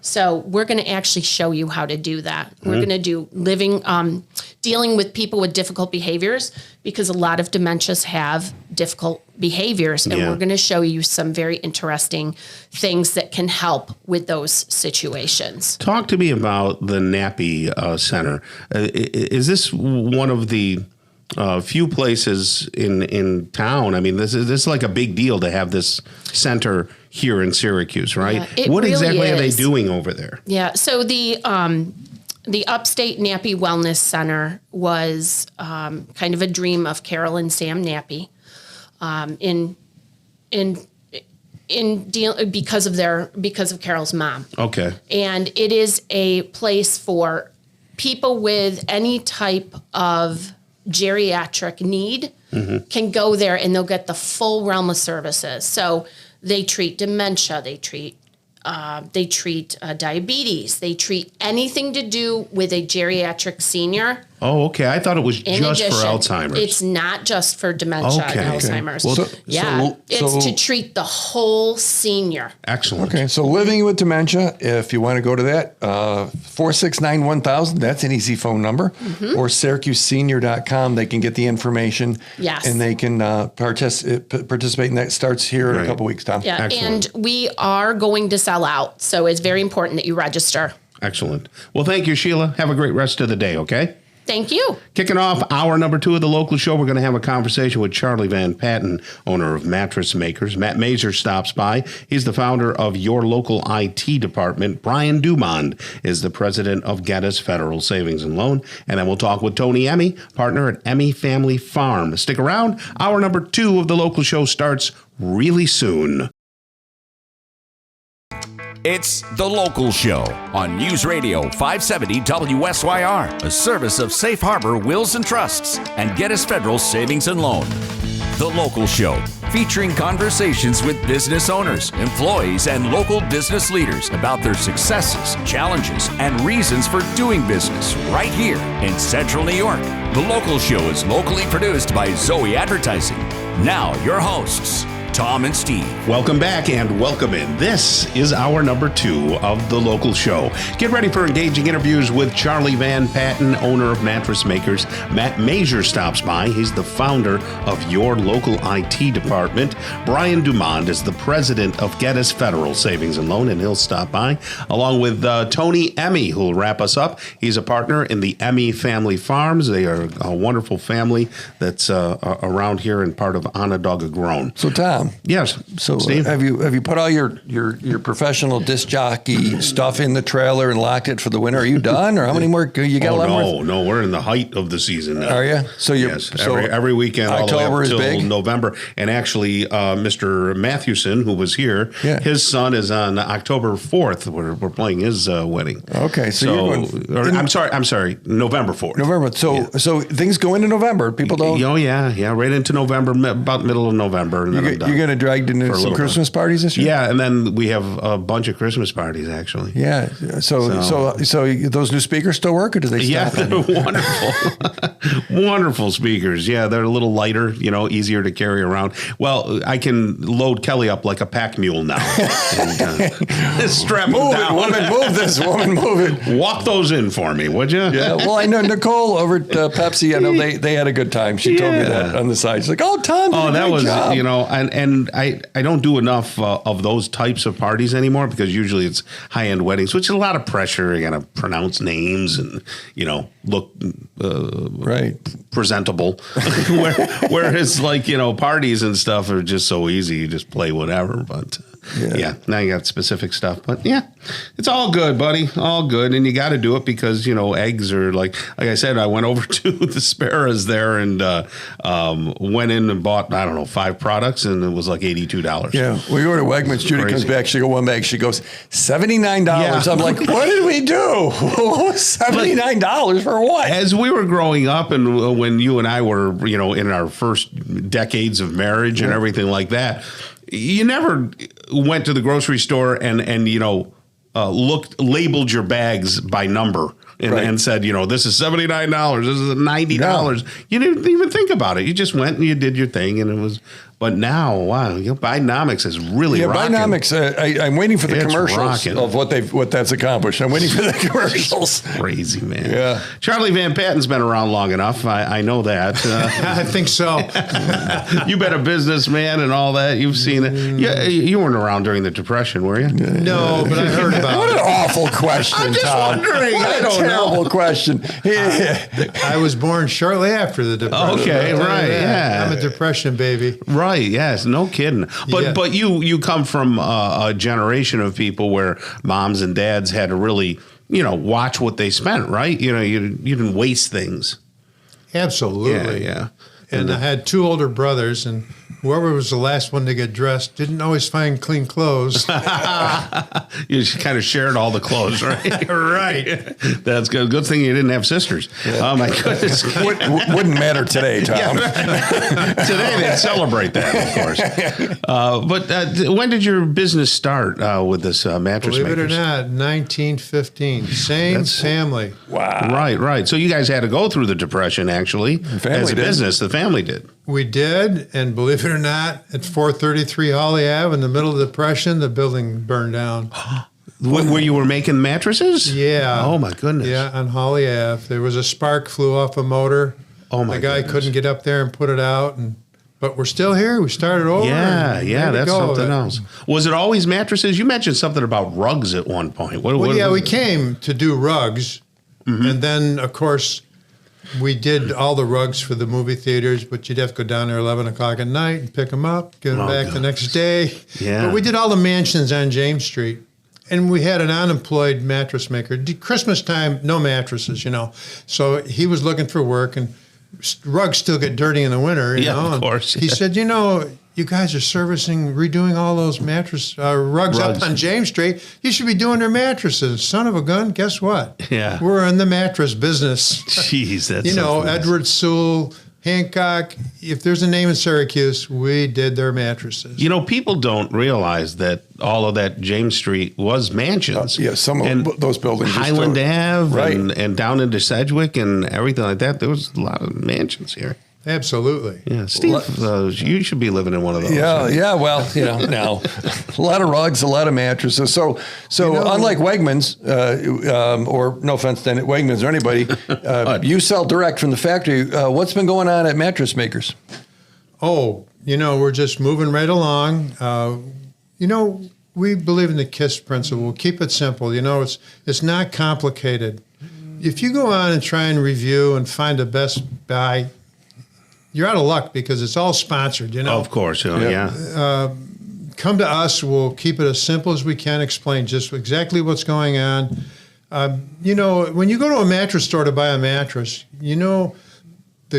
So we're going to actually show you how to do that. We're going to do dealing with people with difficult behaviors, because a lot of dementias have difficult behaviors. And we're going to show you some very interesting things that can help with those situations. Talk to me about the Nappy Center. Is this one of the few places in town? I mean, this is like a big deal to have this center here in Syracuse, right? Yeah, what really exactly is. are they doing over there? Yeah, so the Upstate Nappy Wellness Center was kind of a dream of Carol and Sam Nappy, because of Carol's mom. Okay. And it is a place for people with any type of geriatric need can go there, and they'll get the full realm of services. So they treat dementia, they treat diabetes, they treat anything to do with a geriatric senior Oh, okay. I thought it was In just addition, for Alzheimer's. It's not just for dementia Okay. and Okay. Alzheimer's. Well, It's to treat the whole senior. Excellent. Okay, so living with dementia, if you want to go to that, 469-1000, that's an easy phone number, or SyracuseSenior.com, they can get the information. Yes. And they can participate, and that starts here in a couple weeks, Tom. Yeah, Excellent. and we are going to sell out, so it's very important that you register. Excellent. Well, thank you, Sheila. Have a great rest of the day, okay? Thank you. Kicking off hour number 2 of the local show, we're going to have a conversation with Charlie Van Patten, owner of Mattress Makers. Matt Mazer stops by. He's the founder of Your Local IT Department. Brian Dumond is the president of Geddes Federal Savings and Loan. And then we'll talk with Tony Emmy, partner at Emmy Family Farm. Stick around. Hour number 2 of the local show starts really soon. It's The Local Show on News Radio 570 WSYR, a service of Safe Harbor Wills and Trusts and Geddes Federal Savings and Loan. The Local Show, featuring conversations with business owners, employees, and local business leaders about their successes, challenges, and reasons for doing business right here in Central New York. The Local Show is locally produced by Zoey Advertising. Now, your hosts, Tom and Steve. Welcome back and welcome in. This is hour number 2 of the local show. Get ready for engaging interviews with Charlie Van Patten, owner of Mattress Makers. Matt Mazer stops by. He's the founder of Your Local IT Department. Brian Dumond is the president of Geddes Federal Savings and Loan, and he'll stop by, along with Tony Emmy, who will wrap us up. He's a partner in the Emmy Family Farms. They are a wonderful family that's around here and part of Onondaga Grown. So, Tom. Yes. So Steve? have you put all your professional disc jockey stuff in the trailer and locked it for the winter? Are you done, or how many more? You got a lot more? No, we're in the height of the season now. Are you? So you yes, every weekend all the way October up is till big? November. And actually, Mr. Mathewson, who was here, his son is on October 4th. We're playing his wedding. Okay, so you're going, I'm sorry, November 4th. November. So things go into November. People don't. Oh yeah, right into November, about middle of November. And then I'm done. You're going to drag into some Christmas parties this year? Yeah, and then we have a bunch of Christmas parties, actually. Yeah. So those new speakers still work, or do they stop? Yeah, they're wonderful. Wonderful speakers. Yeah, they're a little lighter, easier to carry around. Well, I can load Kelly up like a pack mule now. And, strap him down. Woman, move this. Woman, move it. Walk those in for me, would you? Yeah. Well, I know Nicole over at Pepsi. I know they had a good time. She told me that on the side. She's like, "Oh, Tom, that was job. and I don't do enough of those types of parties anymore, because usually it's high-end weddings, which is a lot of pressure. You got to pronounce names and look right presentable. Whereas parties and stuff are just so easy. You just play whatever. But now you got specific stuff. But it's all good, buddy. All good. And you got to do it because eggs are like I said. I went over to the Sparrows there and went in and bought 5 products, and it was like $82. Yeah, we go to Wegmans. Judy comes back. She got one bag. She goes $79. Yeah. I'm like, what did we do? $79 for what? As we were growing up, and when you and I were, in our first decades of marriage and everything like that, you never went to the grocery store and labeled your bags by number. And said, this is $79, this is $90. No. You didn't even think about it. You just went and you did your thing, and it was. But now, wow, Bidenomics is really rocking. Bidenomics. I'm waiting for the commercials of what that's accomplished. I'm waiting for the commercials. Crazy, man. Yeah. Charlie Van Patten's been around long enough. I know that. I think so. You've been a businessman and all that. You've seen it. You weren't around during the Depression, were you? No, but I heard about it. What an awful question, I'm just Tom. wondering. I don't know. Terrible question. I was born shortly after the Depression. Okay, right. Yeah. I'm a Depression baby. Right. Yes. No kidding. But you come from a generation of people where moms and dads had to really watch what they spent. Right. You didn't waste things. Absolutely. Yeah. And I had 2 older brothers, and whoever was the last one to get dressed didn't always find clean clothes. You just kind of shared all the clothes, right? Right. That's good. Good thing you didn't have sisters. Oh my goodness. Wouldn't matter today, Tom. Today they'd celebrate that, of course. But when did your business start with this mattress Believe makers? it or not, 1915. Same family. Wow. Right. So you guys had to go through the Depression, actually, as a business. The family did. We did, and believe it or not, at 433 Holly Ave, in the middle of the Depression, the building burned down. Where you were making mattresses? Yeah. Oh, my goodness. Yeah, on Holly Ave. There was a spark flew off a motor. Oh, my The guy goodness. couldn't get up there and put it out, but we're still here. We started over. Yeah, that's something else. Was it always mattresses? You mentioned something about rugs at one point. What Well, yeah, was we it? came to do rugs, and then, of course, we did all the rugs for the movie theaters, but you'd have to go down there 11 o'clock at night and pick them up, get them back the next day. Yeah. But we did all the mansions on James Street, and we had an unemployed mattress maker. Christmas time, no mattresses, So he was looking for work, and rugs still get dirty in the winter, you know. Of course. He said, you guys are redoing all those rugs up on James Street. You should be doing their mattresses. Son of a gun, guess what? Yeah. We're in the mattress business. Jeez, that's something else. Edward Sewell, Hancock, if there's a name in Syracuse, we did their mattresses. People don't realize that all of that James Street was mansions. Yeah, some of those buildings. Highland Ave Right. and down into Sedgwick and everything like that. There was a lot of mansions here. Absolutely. Yeah, Steve, you should be living in one of those. Yeah. Well, now a lot of rugs, a lot of mattresses. So unlike Wegmans, or no offense to Wegmans or anybody, you sell direct from the factory. What's been going on at mattress makers? Oh, we're just moving right along. We believe in the KISS principle. Keep it simple. It's not complicated. If you go on and try and review and find the best buy, you're out of luck because it's all sponsored, Of course, yeah. Come to us. We'll keep it as simple as we can, explain just exactly what's going on. When you go to a mattress store to buy a mattress, they're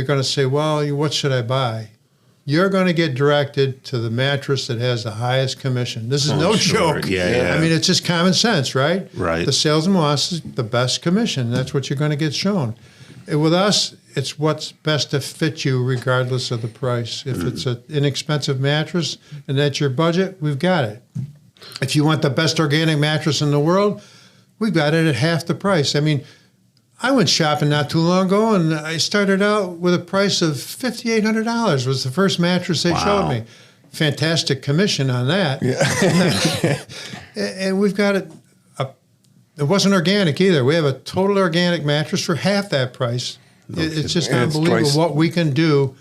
going to say, well, what should I buy? You're going to get directed to the mattress that has the highest commission. This is no joke. Yeah. I mean, it's just common sense, right? Right. The salesman wants the best commission. That's what you're going to get shown. And with us, it's what's best to fit you regardless of the price. If it's an inexpensive mattress and that's your budget, we've got it. If you want the best organic mattress in the world, we've got it at half the price. I mean, I went shopping not too long ago, and I started out with a price of $5,800 was the first mattress they showed me. Fantastic commission on that. Yeah. And we've got it. It wasn't organic either. We have a total organic mattress for half that price. It's just unbelievable what we can do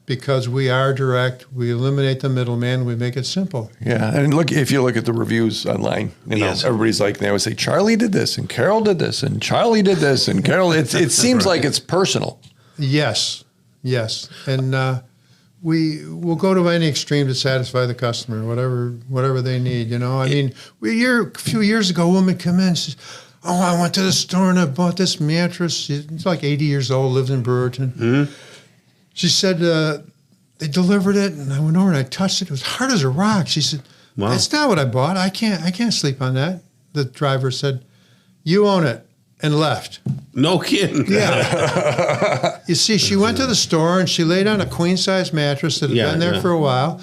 because we are direct. We eliminate the middleman. We make it simple. Yeah, and if you look at the reviews online, everybody's like, they always say, Charlie did this, and Carol did this, and Charlie did this, and Carol. It seems like it's personal. Yes, and we will go to any extreme to satisfy the customer, whatever they need. I mean, a few years ago, a woman came in. She says, "Oh, I went to the store and I bought this mattress." She's like 80 years old, lives in Brewerton. Mm-hmm. She said they delivered it, and I went over and I touched it. It was hard as a rock. She said, "Wow, that's not what I bought. I can't sleep on that." The driver said, "You own it," and left. No kidding. Yeah. You see, she went to the store and she laid on a queen-size mattress that had been there for a while,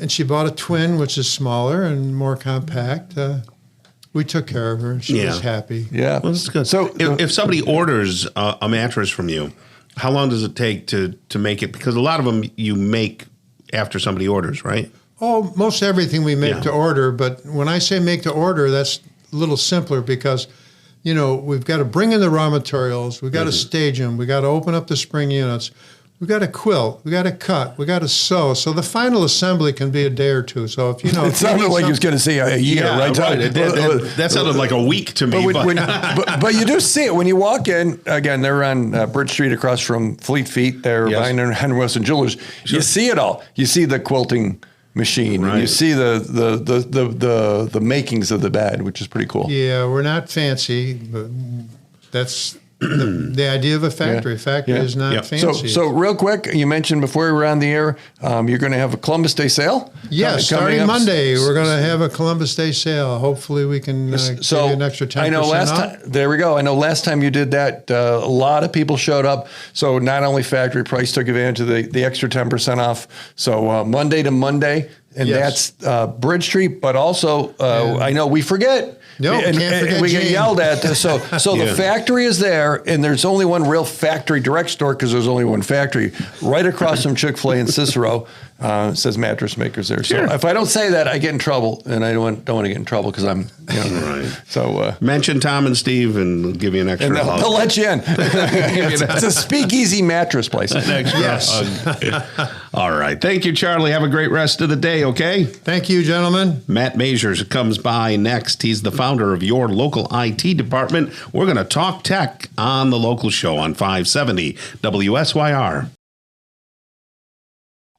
and she bought a twin, which is smaller and more compact. We took care of her. She was happy. Yeah. Well, that's good. So if somebody orders a mattress from you, how long does it take to make it? Because a lot of them you make after somebody orders, right? Oh, most everything we make to order. But when I say make to order, that's a little simpler because we've got to bring in the raw materials. We've got to stage them. We've got to open up the spring units. We've got to quilt. We've got to cut. We've got to sew. So the final assembly can be a day or two. So if it sounded like you was going to say a year, right? That sounded like a week to me. But you do see it when you walk in. Again, they're on Bridge Street across from Fleet Feet. They're behind Henry Wilson Jewelers. Sure. You see it all. You see the quilting machine, and you see the makings of the bed, which is pretty cool. Yeah, we're not fancy, but that's the idea of a factory. Factory is not fancy. So real quick, you mentioned before we were on the air, you're going to have a Columbus Day sale? Yes, starting Monday, we're going to have a Columbus Day sale. Hopefully we can give you an extra 10% I know off. There we go. I know last time you did that, a lot of people showed up. So not only factory price took advantage of the extra 10% off. So Monday to Monday, and that's Bridge Street, but also I know we forget. No, can't forget we get Jane. yelled at. So the factory is there, and there's only one real factory direct store because there's only one factory right across from Chick-fil-A in Cicero. It says Mattress Makers there. Sure. So if I don't say that, I get in trouble, and I don't want to get in trouble because I'm right. So mention Tom and Steve, and they'll give you an extra hug. they'll let you in. It's a speakeasy mattress place. An extra hug. All right. Thank you, Charlie. Have a great rest of the day. Okay. Thank you, gentlemen. Matt Mazurs comes by next. He's the founder of your local IT department. We're going to talk tech on the local show on 570 WSYR.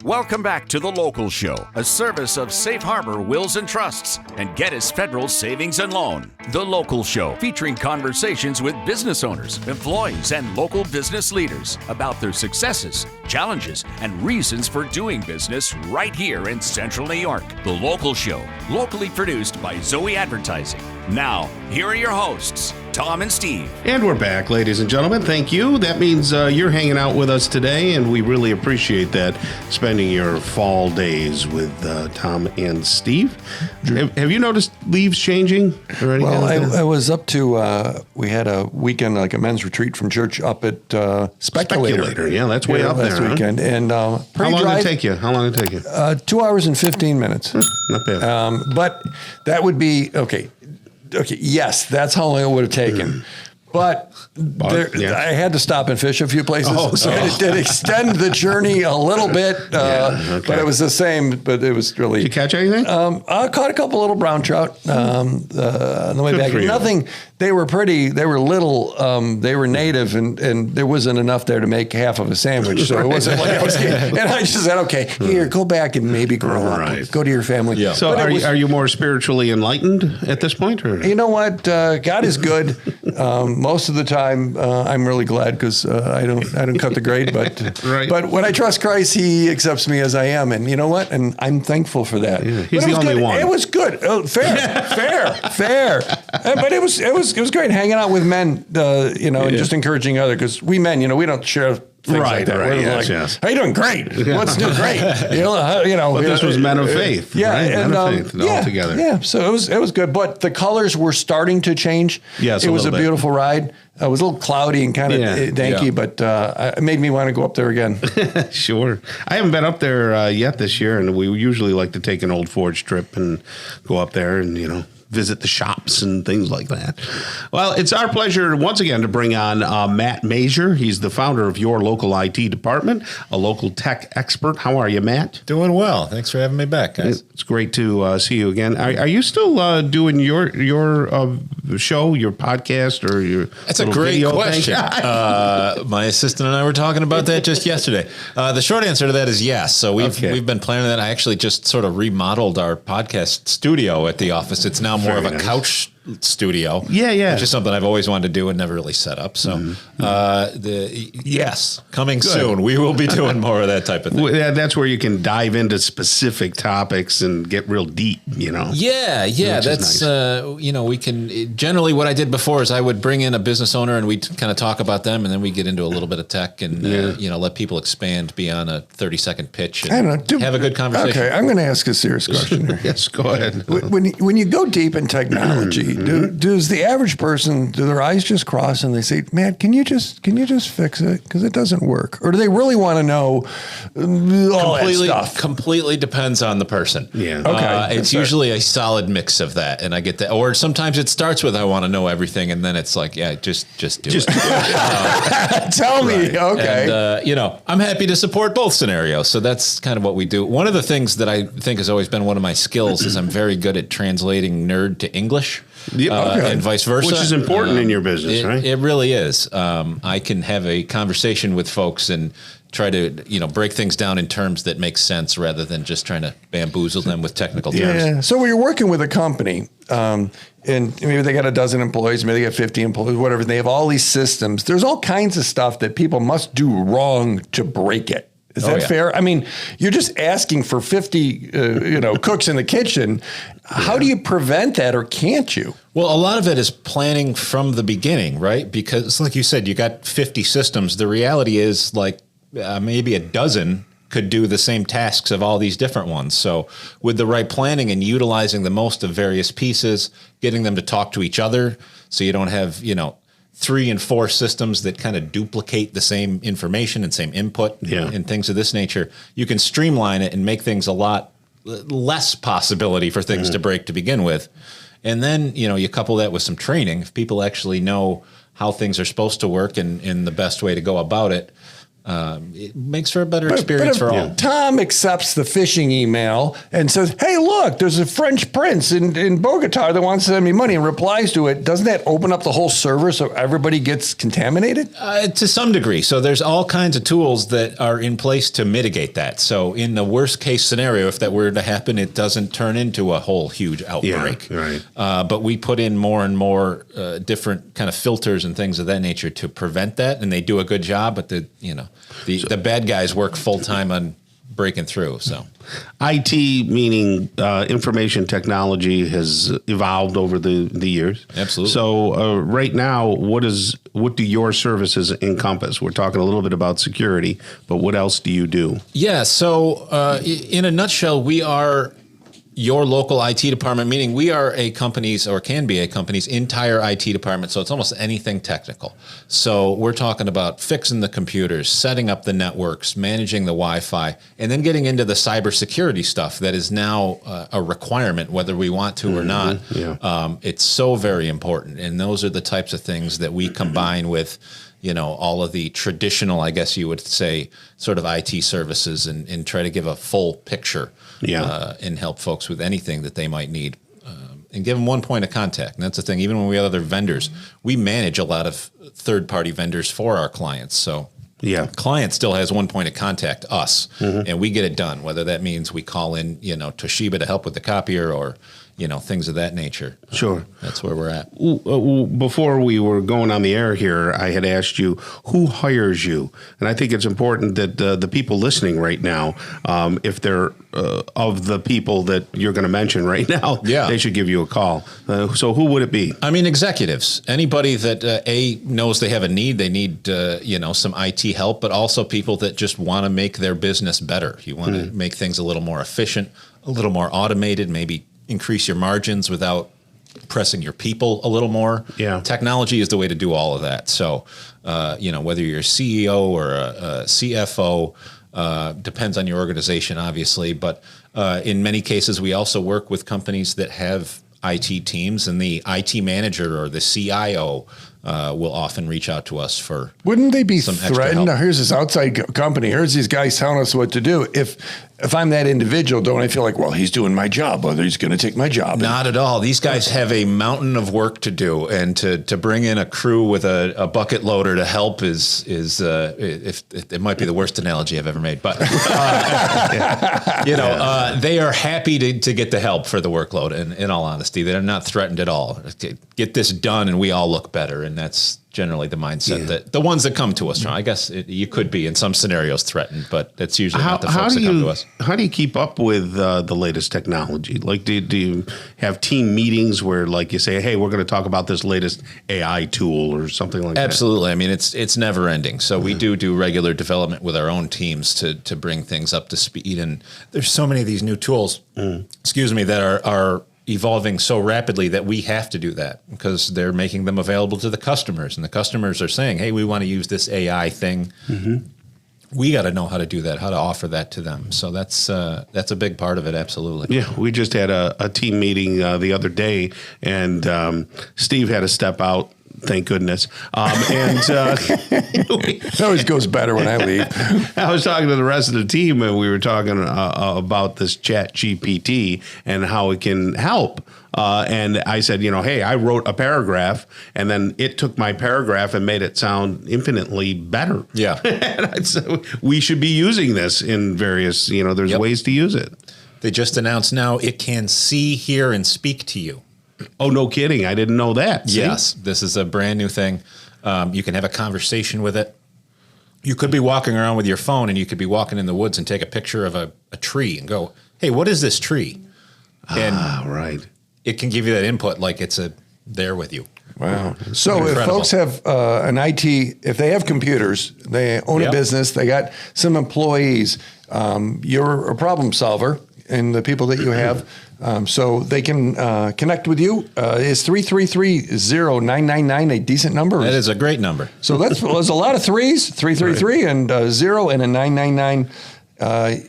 Welcome back to The Local Show, a service of Safe Harbor Wills and Trusts and Geddes Federal Savings and Loan. The Local Show, featuring conversations with business owners, employees, and local business leaders about their successes, challenges, and reasons for doing business right here in Central New York. The Local Show, locally produced by Zoey Advertising. Now, here are your hosts, Tom and Steve. And we're back, ladies and gentlemen. Thank you. That means you're hanging out with us today, and we really appreciate that, spending your fall days with Tom and Steve. Have you noticed leaves changing? Well, I was up to, we had a weekend, like a men's retreat from church up at Speculator. Yeah, that's way up there. Last weekend. And How long did it take you? 2 hours and 15 minutes. Not bad. But that would be, okay, yes, that's how long it would have taken. But I had to stop and fish a few places, so it did extend the journey a little bit. But it was the same. But it was really. Did you catch anything? I caught a couple little brown trout on the way back. Nothing. They were pretty. They were little. They were native, and there wasn't enough there to make half of a sandwich. So it wasn't like I was. And I just said, okay, here, go back and maybe grow up. Go to your family. Yeah. So are you more spiritually enlightened at this point, or? You know what? God is good. Most of the time, I'm really glad because I don't cut the grade, but but when I trust Christ, He accepts me as I am, and you know what? And I'm thankful for that. Yeah, he's the only one. It was good, fair. But it was great hanging out with men, and just encouraging others because we men, we don't share. Things like that. Right. Yes. How you doing? Great. What's new? Great. But this was men of faith. Yeah, right? and, men of faith all together. Yeah. So it was good, but the colors were starting to change. Yes, it was a beautiful ride. It was a little cloudy and kind of danky, but it made me want to go up there again. Sure. I haven't been up there yet this year, and we usually like to take an Old Forge trip and go up there and visit the shops and things like that. Well, it's our pleasure once again to bring on Matt Mazur. He's the founder of your local IT department, a local tech expert. How are you, Matt? Doing well. Thanks for having me back, guys. It's great to see you again. Are you still doing your show, your podcast, or your? That's a great question. My assistant and I were talking about that just yesterday. The short answer to that is yes. So we've been planning that. I actually just sort of remodeled our podcast studio at the office. It's now more of a couch studio. Yeah. Which is something I've always wanted to do and never really set up. So, coming soon. We will be doing more of that type of thing. Well, that's where you can dive into specific topics and get real deep, Yeah. That's, nice. We can, generally what I did before is I would bring in a business owner and we'd kind of talk about them and then we get into a little bit of tech and, let people expand beyond a 30-second pitch and have a good conversation. Okay, I'm going to ask a serious question here. Yes, go ahead. When you go deep in technology, does the average person, do their eyes just cross and they say, "Man, can you just fix it because it doesn't work," or do they really want to know all that stuff? Completely depends on the person. Yeah, okay. It's usually a solid mix of that, and I get that. Or sometimes it starts with I want to know everything, and then it's like, just do it. Tell me, okay. And, I'm happy to support both scenarios. So that's kind of what we do. One of the things that I think has always been one of my skills is I'm very good at translating nerd to English. And vice versa. Which is important in your business, right? It really is. I can have a conversation with folks and try to, break things down in terms that make sense rather than just trying to bamboozle them with technical terms. Yeah. So when you're working with a company And maybe they got a dozen employees, maybe they got 50 employees, whatever. They have all these systems. There's all kinds of stuff that people must do wrong to break it. Is that fair? I mean, you're just asking for 50, cooks in the kitchen. How do you prevent that, or can't you? Well, a lot of it is planning from the beginning, right? Because like you said, you got 50 systems. The reality is like maybe a dozen could do the same tasks of all these different ones. So with the right planning and utilizing the most of various pieces, getting them to talk to each other so you don't have, 3 and 4 systems that kind of duplicate the same information and same input and things of this nature, you can streamline it and make things a lot less possibility for things to break to begin with. And then, you couple that with some training. If people actually know how things are supposed to work and the best way to go about it, it makes for a better experience for all. Tom accepts the phishing email and says, hey, look, there's a French prince in Bogota that wants to send me money, and replies to it. Doesn't that open up the whole server so everybody gets contaminated? To some degree. So there's all kinds of tools that are in place to mitigate that. So in the worst case scenario, if that were to happen, it doesn't turn into a whole huge outbreak. Yeah, right. But we put in more and more different kind of filters and things of that nature to prevent that, and they do a good job. But the bad guys work full time on breaking through. So IT, meaning information technology, has evolved over the years. Absolutely. So right now, what do your services encompass? We're talking a little bit about security, but what else do you do? Yeah. So in a nutshell, we are your local IT department, meaning we are a company's, or can be a company's, entire IT department. So it's almost anything technical. So we're talking about fixing the computers, setting up the networks, managing the Wi-Fi, and then getting into the cybersecurity stuff that is now a requirement, whether we want to or not. Yeah. It's so very important. And those are the types of things that we combine with, all of the traditional, I guess you would say, sort of IT services, and try to give a full picture. And help folks with anything that they might need, and give them one point of contact. And that's the thing. Even when we have other vendors, we manage a lot of third-party vendors for our clients. So client still has one point of contact, us, and we get it done. Whether that means we call in, Toshiba to help with the copier, or things of that nature. Sure. That's where we're at. Before we were going on the air here, I had asked you, who hires you? And I think it's important that the people listening right now, if they're of the people that you're going to mention right now, they should give you a call. So who would it be? I mean, executives. Anybody that, knows they have a need, they need, some IT help, but also people that just want to make their business better. You want to make things a little more efficient, a little more automated, maybe increase your margins without pressing your people a little more. Yeah. Technology is the way to do all of that. So, whether you're a CEO or a CFO, depends on your organization, obviously. But in many cases, we also work with companies that have IT teams, and the IT manager or the CIO will often reach out to us for. Wouldn't they be threatened? Now, here's this outside company. Here's these guys telling us what to do. If I'm that individual, don't I feel like, well, he's doing my job, whether he's going to take my job? Not at all. These guys have a mountain of work to do, and to bring in a crew with a bucket loader to help is if it might be the worst analogy I've ever made, but they are happy to get the help for the workload. And in all honesty, they're not threatened at all. Get this done, and we all look better, and that's generally the mindset that the ones that come to us. I guess you could be in some scenarios threatened, but that's usually not the folks that come to us. How do you keep up with the latest technology? Like, do you have team meetings where, like, you say, hey, we're going to talk about this latest AI tool or something like that? Absolutely. I mean, it's never ending. So we do regular development with our own teams to bring things up to speed. And there's so many of these new tools, that are evolving so rapidly that we have to do that because they're making them available to the customers, and the customers are saying, hey, we want to use this AI thing. We got to know how to do that, how to offer that to them. So that's a big part of it. Absolutely. Yeah. We just had a team meeting the other day, and Steve had to step out. Thank goodness. It always goes better when I leave. I was talking to the rest of the team, and we were talking about this Chat GPT and how it can help. And I said, hey, I wrote a paragraph, and then it took my paragraph and made it sound infinitely better. Yeah. And I said, we should be using this in various, there's ways to use it. They just announced now it can see, hear, and speak to you. Oh, no kidding. I didn't know that. See? Yes, this is a brand new thing. You can have a conversation with it. You could be walking around with your phone, and you could be walking in the woods and take a picture of a tree and go, hey, what is this tree? And right. It can give you that input like it's there with you. Wow. So Incredible. if folks have an IT, if they have computers, they own a business, they got some employees, you're a problem solver in the people that you have. So they can connect with you. Is 333-0999 a decent number? That is a great number. So there's a lot of threes, 333 and 0 and a 999.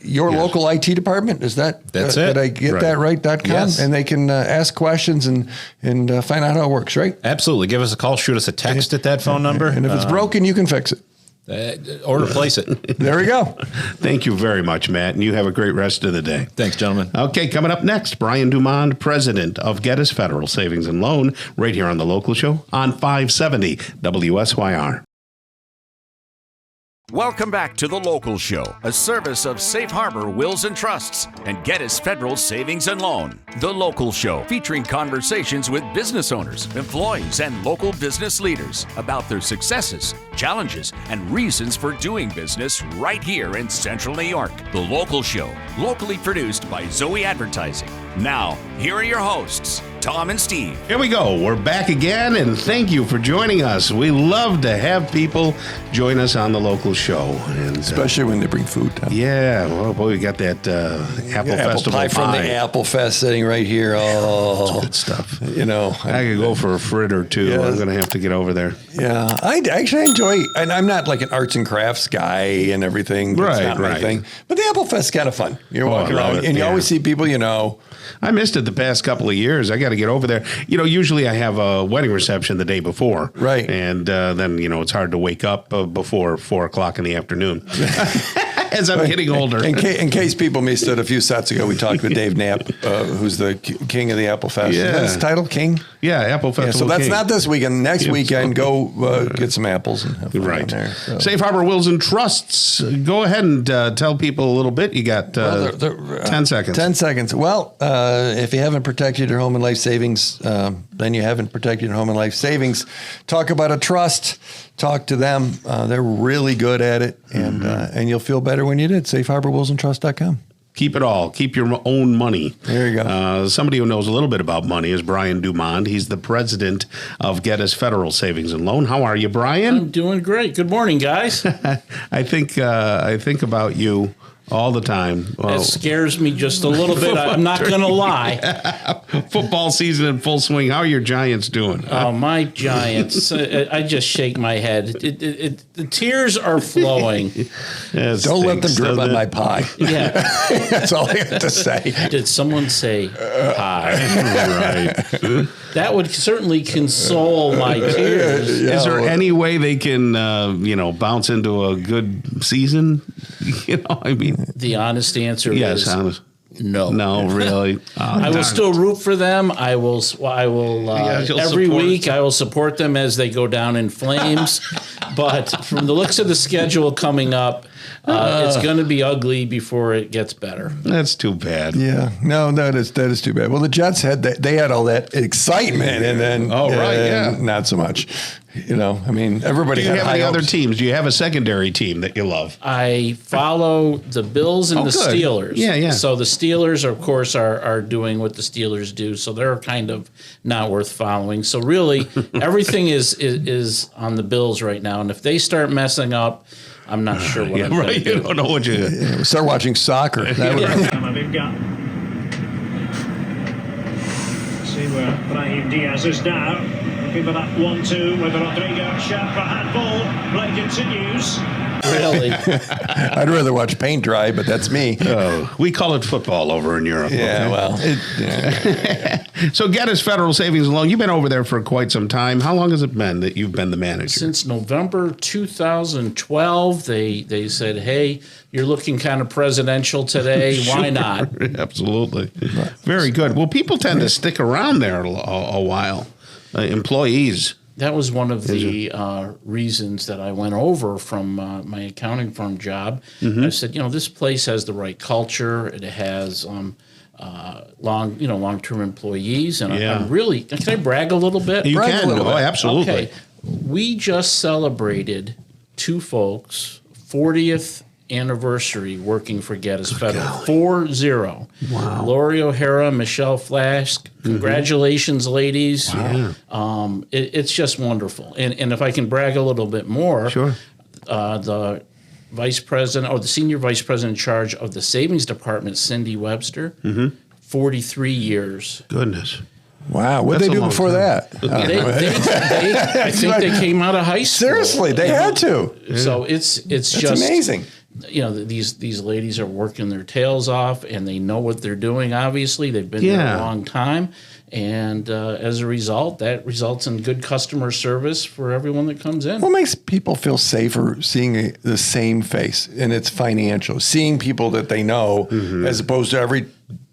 Your local IT department, is that? That's it. Did I get that right? .com? Yes. And they can ask questions and find out how it works, right? Absolutely. Give us a call. Shoot us a text at that phone number. And if it's broken, you can fix it. Or replace it. There we go. Thank you very much, Matt, and you have a great rest of the day. Thanks, gentlemen. Okay, coming up next, Brian Dumond, president of Geddes Federal Savings and Loan, right here on The Local Show on 570 WSYR. Welcome back to The Local Show, a service of Safe Harbor Wills and Trusts and Geddes Federal Savings and Loan. The Local Show, featuring conversations with business owners, employees, and local business leaders about their successes, challenges, and reasons for doing business right here in Central New York. The Local Show, locally produced by Zoey Advertising. Now, here are your hosts, Tom and Steve. Here we go. We're back again, and thank you for joining us. We love to have people join us on The Local Show. And, Especially when they bring food down. Yeah, well, boy, we got that Apple Festival pie from the Apple Fest sitting right here. Oh, good stuff. You know, I could go for a frit or two. Yeah. I'm going to have to get over there. Yeah, I actually enjoy, and I'm not like an arts and crafts guy and everything. That's not my thing. But the Apple Fest's kind of fun. You're walking around, and you always see people you know. I missed it the past couple of years. I got to get over there. You know, usually I have a wedding reception the day before. Right. And then, you know, it's hard to wake up before 4 o'clock in the afternoon. As I'm getting older. In case people missed it, a few sets ago, we talked with Dave Knapp, who's the king of the Apple Fest. Yeah. Is that his title, King? Yeah, Apple Festival. So that's King. not this weekend. Next weekend, go get some apples and have fun right there. So. Safe Harbor Wills and Trusts. Go ahead and tell people a little bit. You got 10 seconds. 10 seconds. Well, if you haven't protected your home and life savings, then you haven't protected your home and life savings. Talk about a trust. Talk to them. They're really good at it, and you'll feel better when you did. SafeHarborWillsandTrust.com. Keep it all. Keep your own money. There you go. Somebody who knows a little bit about money is Brian Dumond. He's the president of Geddes Federal Savings and Loan. How are you, Brian? I'm doing great. Good morning, guys. I think about you all the time. Well, it scares me just a little bit. I'm not going to lie. Football season in full swing. How are your Giants doing? Oh, my Giants. I just shake my head. The tears are flowing. Don't let them drip on my pie. Yeah. That's all I have to say. Did someone say pie? Right. That would certainly console my tears. Is there any way they can, bounce into a good season? I mean, the honest answer is honest. No. No, really. I will still root for them. I will every week I will support them as they go down in flames. But from the looks of the schedule coming up, it's going to be ugly before it gets better. That's too bad. Yeah, no, that is too bad. Well, the Jets had all that excitement, and then not so much. Everybody. Do you had have high any hopes. other teams? Do you have a secondary team that you love? I follow the Bills and the good. Steelers. Yeah. So the Steelers, of course, are doing what the Steelers do. So they're kind of not worth following. So really, everything is on the Bills right now. And if they start messing up, I'm not sure what I'm going to do. You don't know what you start watching soccer. That See where Brahim Diaz is now. Looking for that 1-2 with Rodrigo. Sharp for handball. Play continues. Really? I'd rather watch paint dry, but that's me. Oh, we call it football over in Europe. Yeah, okay? So Geddes Federal Savings and Loan, you've been over there for quite some time. How long has it been that you've been the manager? Since November 2012, they said, hey, you're looking kind of presidential today. Why not? Absolutely. Very good. Well, people tend to stick around there a while. Employees. That was one of the reasons that I went over from my accounting firm job. I said, this place has the right culture. It has long-term employees. And I'm really, can I brag a little bit? You Brag a can. little bit. Absolutely. Okay. We just celebrated two folks' 40th anniversary working for Geddes Federal. 4-0. Wow. Lori O'Hara, Michelle Flask. Congratulations, ladies. Wow. It's just wonderful. And if I can brag a little bit more, Sure. The vice president or the senior vice president in charge of the savings department, Cindy Webster, 43 years. Goodness. Wow. What That's did they a do long before time. that? I think they came out of high school. Seriously, they had to. So it's That's just amazing. These ladies are working their tails off, and they know what they're doing. Obviously, they've been there a long time, and as a result, that results in good customer service for everyone that comes in. What makes people feel safer seeing the same face, and it's financial, seeing people that they know, as opposed to every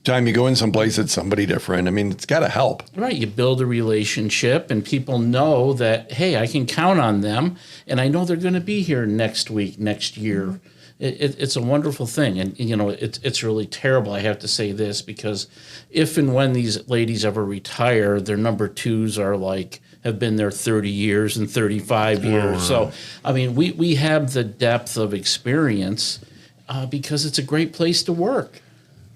time you go in someplace, it's somebody different. I mean, it's got to help. Right. You build a relationship, and people know that, hey, I can count on them, and I know they're going to be here next week, next year. It's a wonderful thing. And, it's really terrible, I have to say this, because if and when these ladies ever retire, their number twos are have been there 30 years and 35 years. So, I mean, we have the depth of experience because it's a great place to work.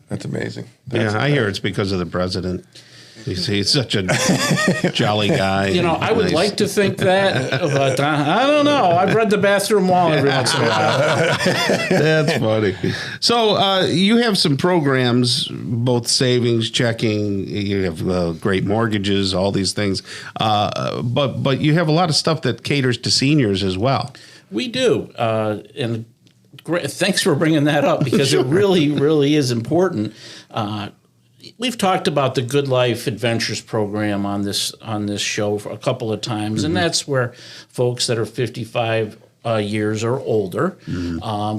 That's amazing. I hear it's because of the president. He's such a jolly guy. I would like to think that, but I don't know. I've read the bathroom wall every once in a while. That's funny. So you have some programs, both savings, checking. You have great mortgages, all these things. But you have a lot of stuff that caters to seniors as well. We do, and thanks for bringing that up because it really, really is important. We've talked about the Good Life Adventures program on this show for a couple of times, and that's where folks that are 55 years or older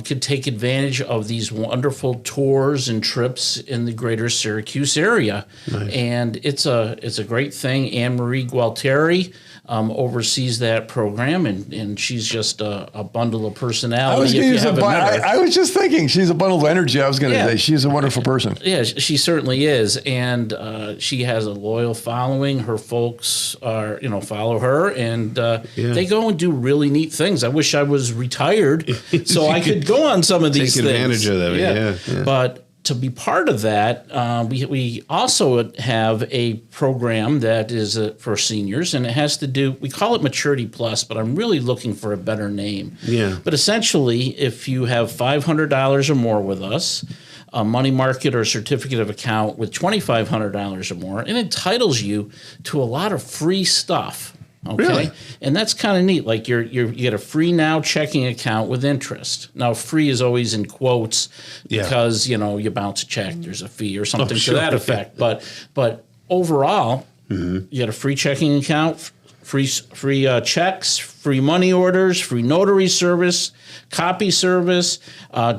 could take advantage of these wonderful tours and trips in the greater Syracuse area. Nice. And it's a great thing. Anne Marie Gualtieri oversees that program, and she's just a bundle of personality. I was just thinking she's a bundle of energy. I was going to say she's a wonderful person. Yeah, she certainly is, and she has a loyal following. Her folks follow her, and they go and do really neat things. I wish I was retired so I could go on some of these things. Take advantage of that. Yeah. But to be part of that, we also have a program that is for seniors, and it has to do, we call it Maturity Plus, but I'm really looking for a better name. Yeah. But essentially, if you have $500 or more with us, a money market or certificate of account with $2,500 or more, it entitles you to a lot of free stuff. Okay, really? And that's kind of neat. Like you get a free now checking account with interest. Now, free is always in quotes because you bounce a check, there's a fee or something to that effect. But overall, you get a free checking account, free checks, free money orders, free notary service, copy service,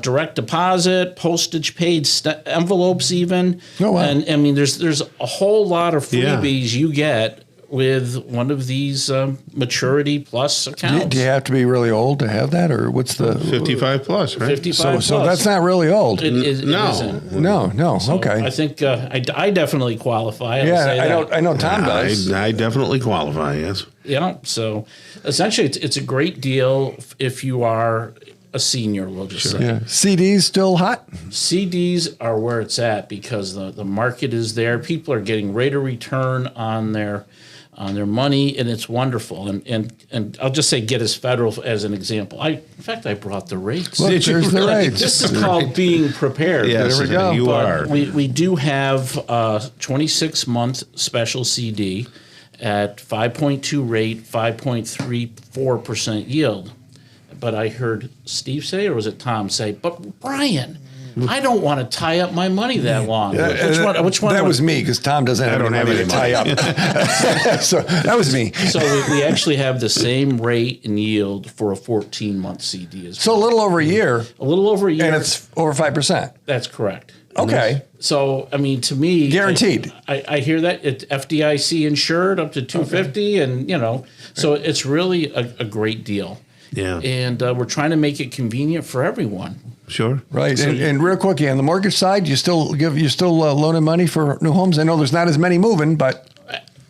direct deposit, postage paid, envelopes even. Oh, wow. And I mean, there's a whole lot of freebies you get with one of these Maturity Plus accounts. Do you have to be really old to have that, or what's the 55 plus? Right. 55 plus. So that's not really old. It No. No. So okay. I think I definitely qualify. I know Tom does. I definitely qualify. Yes. So essentially, it's a great deal if you are a senior. We'll just say. Yeah. CDs still hot? CDs are where it's at because the market is there. People are getting rate of return on their money, and it's wonderful. And I'll just say Geddes Federal as an example. In fact, I brought the rates. Look, there's the rates. This is called being prepared. Yes, there we go. You are. We do have a 26-month special CD at 5.2 rate, 5.34% yield. But I heard Steve say, or was it Tom say, but Brian, I don't want to tie up my money that long. Which one? That was me, because Tom doesn't have any money to tie up. So that was me. So we actually have the same rate and yield for a 14-month CD as well. So a little over a year. A little over a year. And it's over 5%. That's correct. Okay. So, I mean, to me, guaranteed. I hear that it's FDIC insured up to $250, and so it's really a great deal. Yeah. And we're trying to make it convenient for everyone. Sure. Right. And real quick, on the mortgage side, you still loaning money for new homes? I know there's not as many moving, but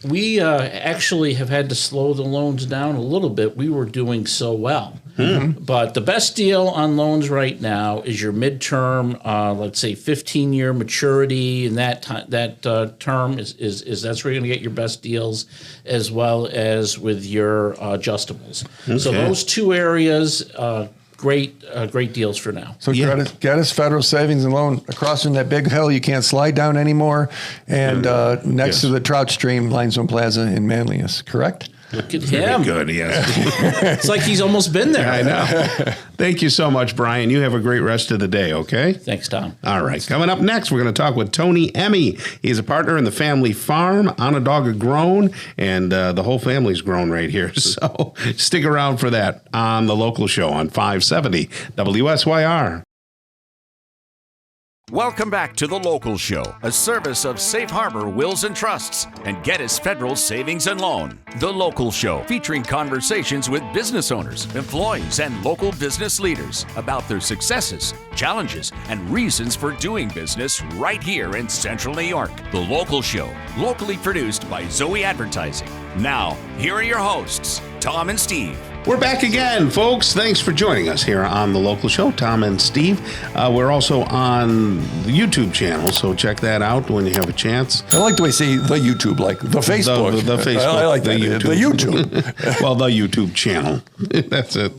We actually have had to slow the loans down a little bit. We were doing so well. But the best deal on loans right now is your midterm, let's say 15-year maturity, and that term is that's where you're going to get your best deals, as well as with your adjustables. Okay. So those two areas, great deals for now. So Geddes Federal Savings and Loan across from that big hill you can't slide down anymore, and next to the trout stream, Limestone Plaza in Manlius, correct? Look at him. Good, yes. It's like he's almost been there. I know. Thank you so much, Brian. You have a great rest of the day, okay? Thanks, Tom. All right. Coming up next, we're going to talk with Tony Emmy. He's a partner in the family farm. Onondaga grown, and the whole family's grown right here. So stick around for that on The Local Show on 570 WSYR. Welcome back to The Local Show, a service of Safe Harbor Wills and Trusts and Geddes Federal Savings and Loan. The Local Show, featuring conversations with business owners, employees, and local business leaders about their successes, challenges, and reasons for doing business right here in Central New York. The Local Show, locally produced by Zoey Advertising. Now, here are your hosts, Tom and Steve. We're back again, folks. Thanks for joining us here on The Local Show, Tom and Steve. We're also on the YouTube channel, so check that out when you have a chance. I like the way you say the YouTube, like the Facebook. The Facebook. I like the that. YouTube. The YouTube. Well, the YouTube channel. That's it.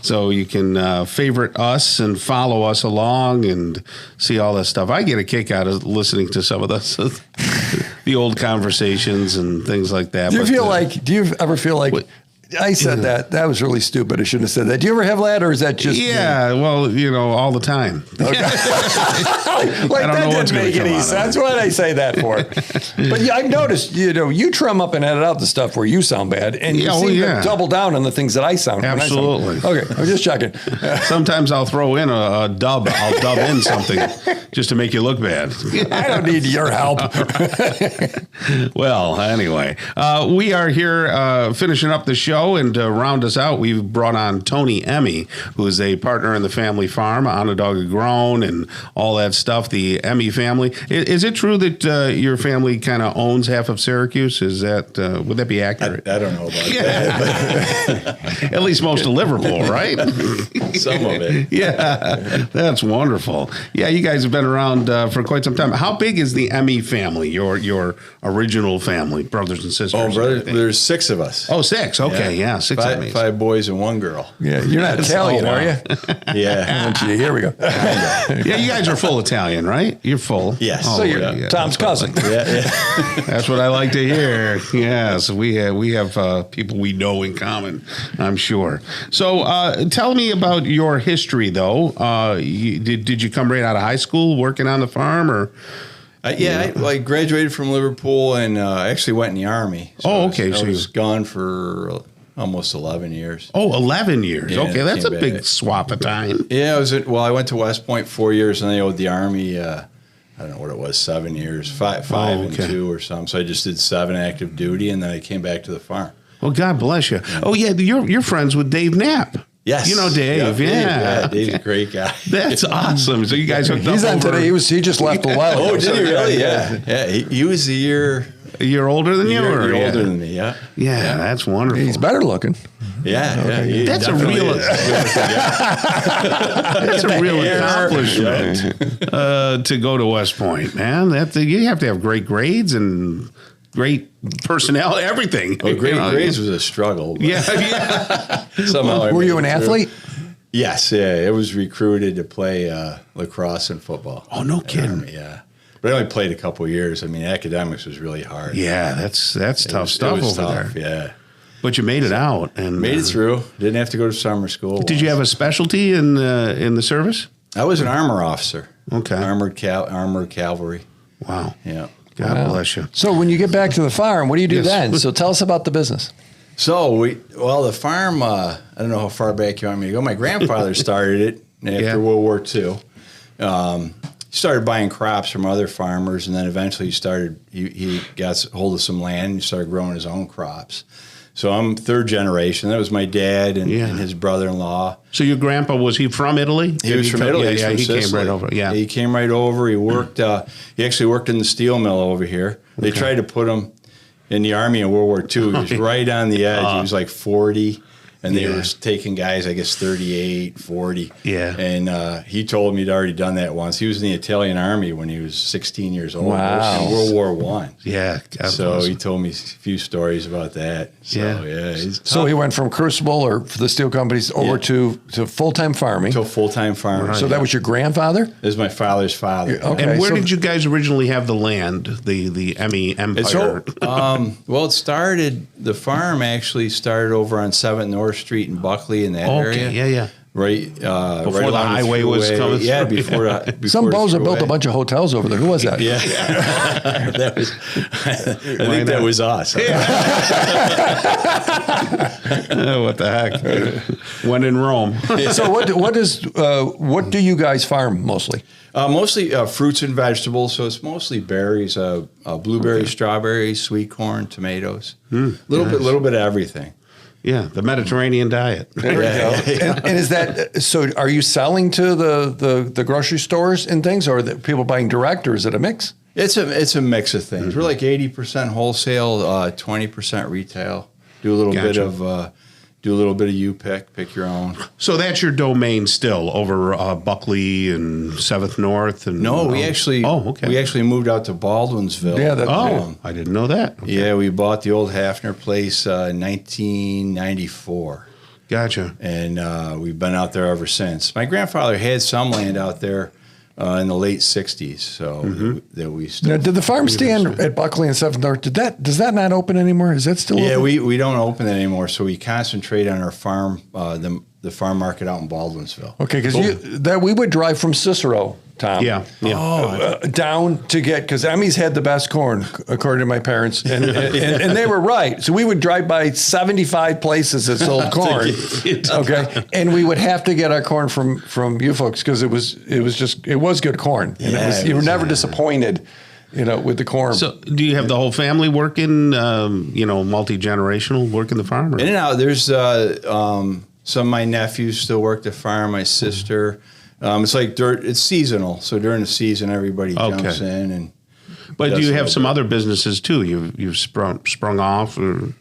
So you can favorite us and follow us along and see all that stuff. I get a kick out of listening to some of the old conversations and things like that. Do you ever feel like I said that. That was really stupid. I shouldn't have said that. Do you ever have that, or is that just Yeah, well, all the time. Okay. Like that didn't make any sense. What did I say that for? But yeah, I've noticed, you trim up and edit out the stuff where you sound bad, and you seem to double down on the things that I sound. Absolutely. Okay, I'm just checking. Sometimes I'll throw in a dub. I'll dub in something just to make you look bad. I don't need your help. Well, anyway, we are here finishing up the show, and to round us out, we've brought on Tony Emmy, who is a partner in the family farm, Onondaga grown, and all that stuff. The Emmy family. Is it true that your family kind of owns half of Syracuse? Is that would that be accurate? I don't know about that. At least most of Liverpool, right? Some of it. Yeah, that's wonderful. Yeah, you guys have been around for quite some time. How big is the Emmy family? Your original family, brothers and sisters? Oh, brother, there's 6 of us. Oh, 6. Okay, yeah, 6 Emmys. 5 boys and 1 girl. Yeah, you're not Italian, are you? Yeah. Here we go. Yeah, you guys are full Italian, right? You're full. Yes. So you're Tom's cousin. Yeah. That's what I like to hear. Yes, we have people we know in common, I'm sure. So tell me about your history, though. Did you come right out of high school working on the farm, or? I graduated from Liverpool and actually went in the Army. So okay. I was gone for almost 11 years. Oh, 11 years. Yeah, okay, that's a back. big swap of time. Yeah, I went to West Point 4 years, and I owed the Army, I don't know what it was, 7 years, five and 2 or something. So I just did 7 active duty, and then I came back to the farm. Well, God bless you. Oh, yeah, you're friends with Dave Knapp. Yes. You know Dave, yeah. Dave's a great guy. That's awesome. So you guys hooked up. He's on today. He just left a while ago. Oh, did he really? Yeah. He was a year older than you? Older than me, yeah. Yeah, that's wonderful. He's better looking. Yeah. That's a real that's a real accomplishment to go to West Point, man. You have to have great grades and great personnel, everything. Well, grades was a struggle. Yeah. Somehow were you an athlete? Yes, yeah. I was recruited to play lacrosse and football. Oh, no kidding. Yeah. But I only played a couple of years. I mean, academics was really hard. Yeah, that's tough stuff over there. Yeah. But you made it out and made it through. Didn't have to go to summer school. Did you have a specialty in the service? I was an armor officer. Okay. Armored cavalry. Wow. Yeah. God bless you. So when you get back to the farm, what do you do then? So tell us about the business. So the farm, I don't know how far back you want me to go. My grandfather started it after World War II. He started buying crops from other farmers, and then eventually he got hold of some land and started growing his own crops. So I'm third generation. That was my dad and his brother-in-law. So your grandpa, was he from Italy? He was from Italy. Yeah, he came right over. Yeah, he came right over. He worked. He actually worked in the steel mill over here. They tried to put him in the Army in World War II. He was right on the edge. He was like 40. And they were taking guys, I guess, 38, 40. Yeah. And he told me he'd already done that once. He was in the Italian Army when he was 16 years old. Wow. In World War I. Yeah. So he told me a few stories about that. So, he's tough. So he went from Crucible or the steel companies over to full-time farming. To full-time farming. So that was your grandfather? This is my father's father. Okay. And where did you guys originally have the land, the Emmy Empire? Well, the farm actually started over on 7th North Street in Buckley in that area. Yeah. Right before right the highway was coming through. Yeah, before some bozo built a bunch of hotels over there. Who was that? Yeah. That was, I think that was us. What the heck? When in Rome. So what do you guys farm mostly? Mostly fruits and vegetables. So it's mostly berries, blueberries, strawberries, sweet corn, tomatoes. Little bit of everything. Yeah, the Mediterranean diet. There we go. And is that so? Are you selling to the grocery stores and things, or are the people buying direct, or is it a mix? It's a mix of things. We're like 80% wholesale, 20% retail. Do a little bit of you pick your own. So that's your domain still over Buckley and 7th North and no, we actually moved out to Baldwinsville. Yeah, I didn't know that. Okay. Yeah, we bought the old Hafner place in 1994. Gotcha. And we've been out there ever since. My grandfather had some land out there in the late 60s, so that we still. Now, did the farm stand at Buckley and 7th North? Does that not open anymore? Is that still open? Yeah, we don't open it anymore, so we concentrate on our farm, the farm market out in Baldwinsville. Okay, because we would drive from Cicero, Tom. Yeah. Down to get, because Emmy's had the best corn, according to my parents, and they were right. So we would drive by 75 places that sold corn. Okay, and we would have to get our corn from you folks because it was good corn, and you were never disappointed. With the corn. So, do you have the whole family working? Multi-generational working the farm? In and out. There's some of my nephews still work the farm. My sister. It's like it's seasonal. So during the season, everybody jumps in. But do you have some other businesses too? You've sprung off, or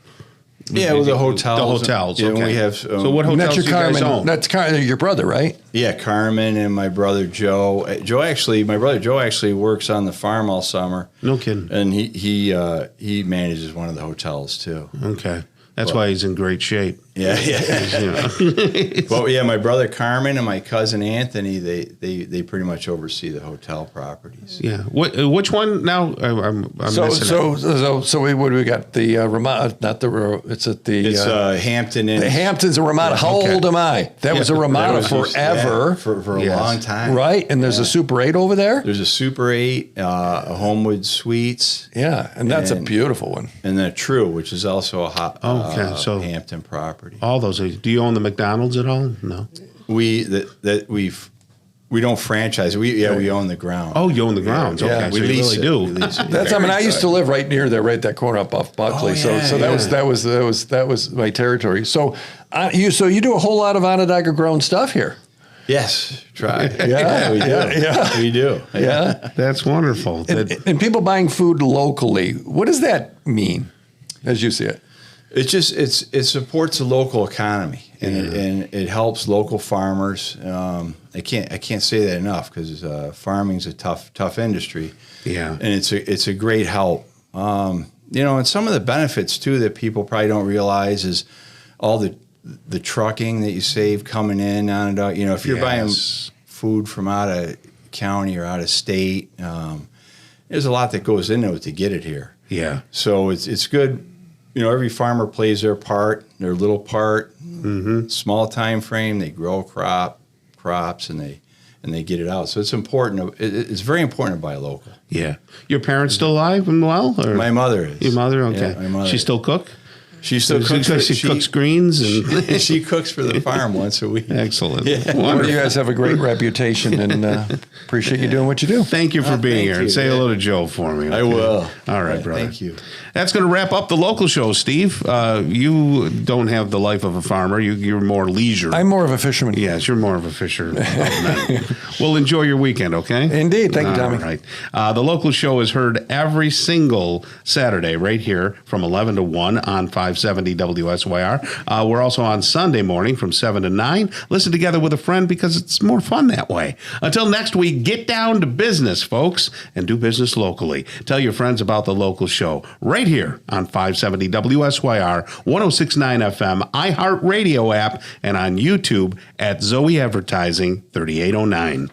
the hotels. The hotels. Yeah, okay. We have. So what hotels do you guys own? That's your brother, right? Yeah, Carmen and my brother Joe. My brother Joe actually works on the farm all summer. No kidding. And he manages one of the hotels too. Okay. That's why he's in great shape. Yeah. But my brother Carmen and my cousin Anthony, they pretty much oversee the hotel properties. Yeah. Which one now? I'm missing it. So what do we got? The Ramada, not the. It's at the. It's Hampton Inn. The Hampton's a Ramada. How old am I? That was a Ramada forever. For a long time. Right, and there's a Super 8 over there. There's a Super 8, a Homewood Suites. Yeah, and that's a beautiful one. And then True, which is also a so Hampton property. All those. Do you own the McDonald's at all? No. We don't franchise. We own the ground. Oh, you own the grounds. Yeah. Okay, We so lease you really do. That's. I used to live right near there, right that corner up off Buckley. So that was my territory. So you do a whole lot of Onondaga grown stuff here. Yes, try. We do. Yeah, that's wonderful. And people buying food locally. What does that mean, as you see it? It supports the local economy and it helps local farmers. I can't say that enough because farming's a tough industry. Yeah, and it's a great help. And some of the benefits too that people probably don't realize is all the trucking that you save coming in on it. If you're buying food from out of county or out of state, there's a lot that goes into it to get it here. Yeah, so it's good. Every farmer plays their part, their little part. Small time frame, they grow crops and they get it out. So it's important. It's very important to buy local. Yeah. Your parents still alive and well? Or? My mother is. Your mother? Okay. Yeah, my mother She still cook? She still cooks. She cooks greens and she cooks for the farm once a week. Excellent. Yeah. Well, you guys have a great reputation, and appreciate you doing what you do. Thank you for being here. And say hello to Joe for me. Okay? I will. All right, brother. Thank you. That's going to wrap up the local show, Steve. You don't have the life of a farmer. You're more leisure. I'm more of a fisherman. Yes, you're more of a fisherman. Well, enjoy your weekend, okay? Indeed. Thank you, Tommy. All right. The local show is heard every single Saturday right here from 11 to 1 on 570 WSYR. We're also on Sunday morning from 7 to 9. Listen together with a friend because it's more fun that way. Until next week, get down to business, folks, and do business locally. Tell your friends about the local show right here on 570 WSYR, 106.9 FM, iHeartRadio app, and on YouTube at Zoey Advertising 3809.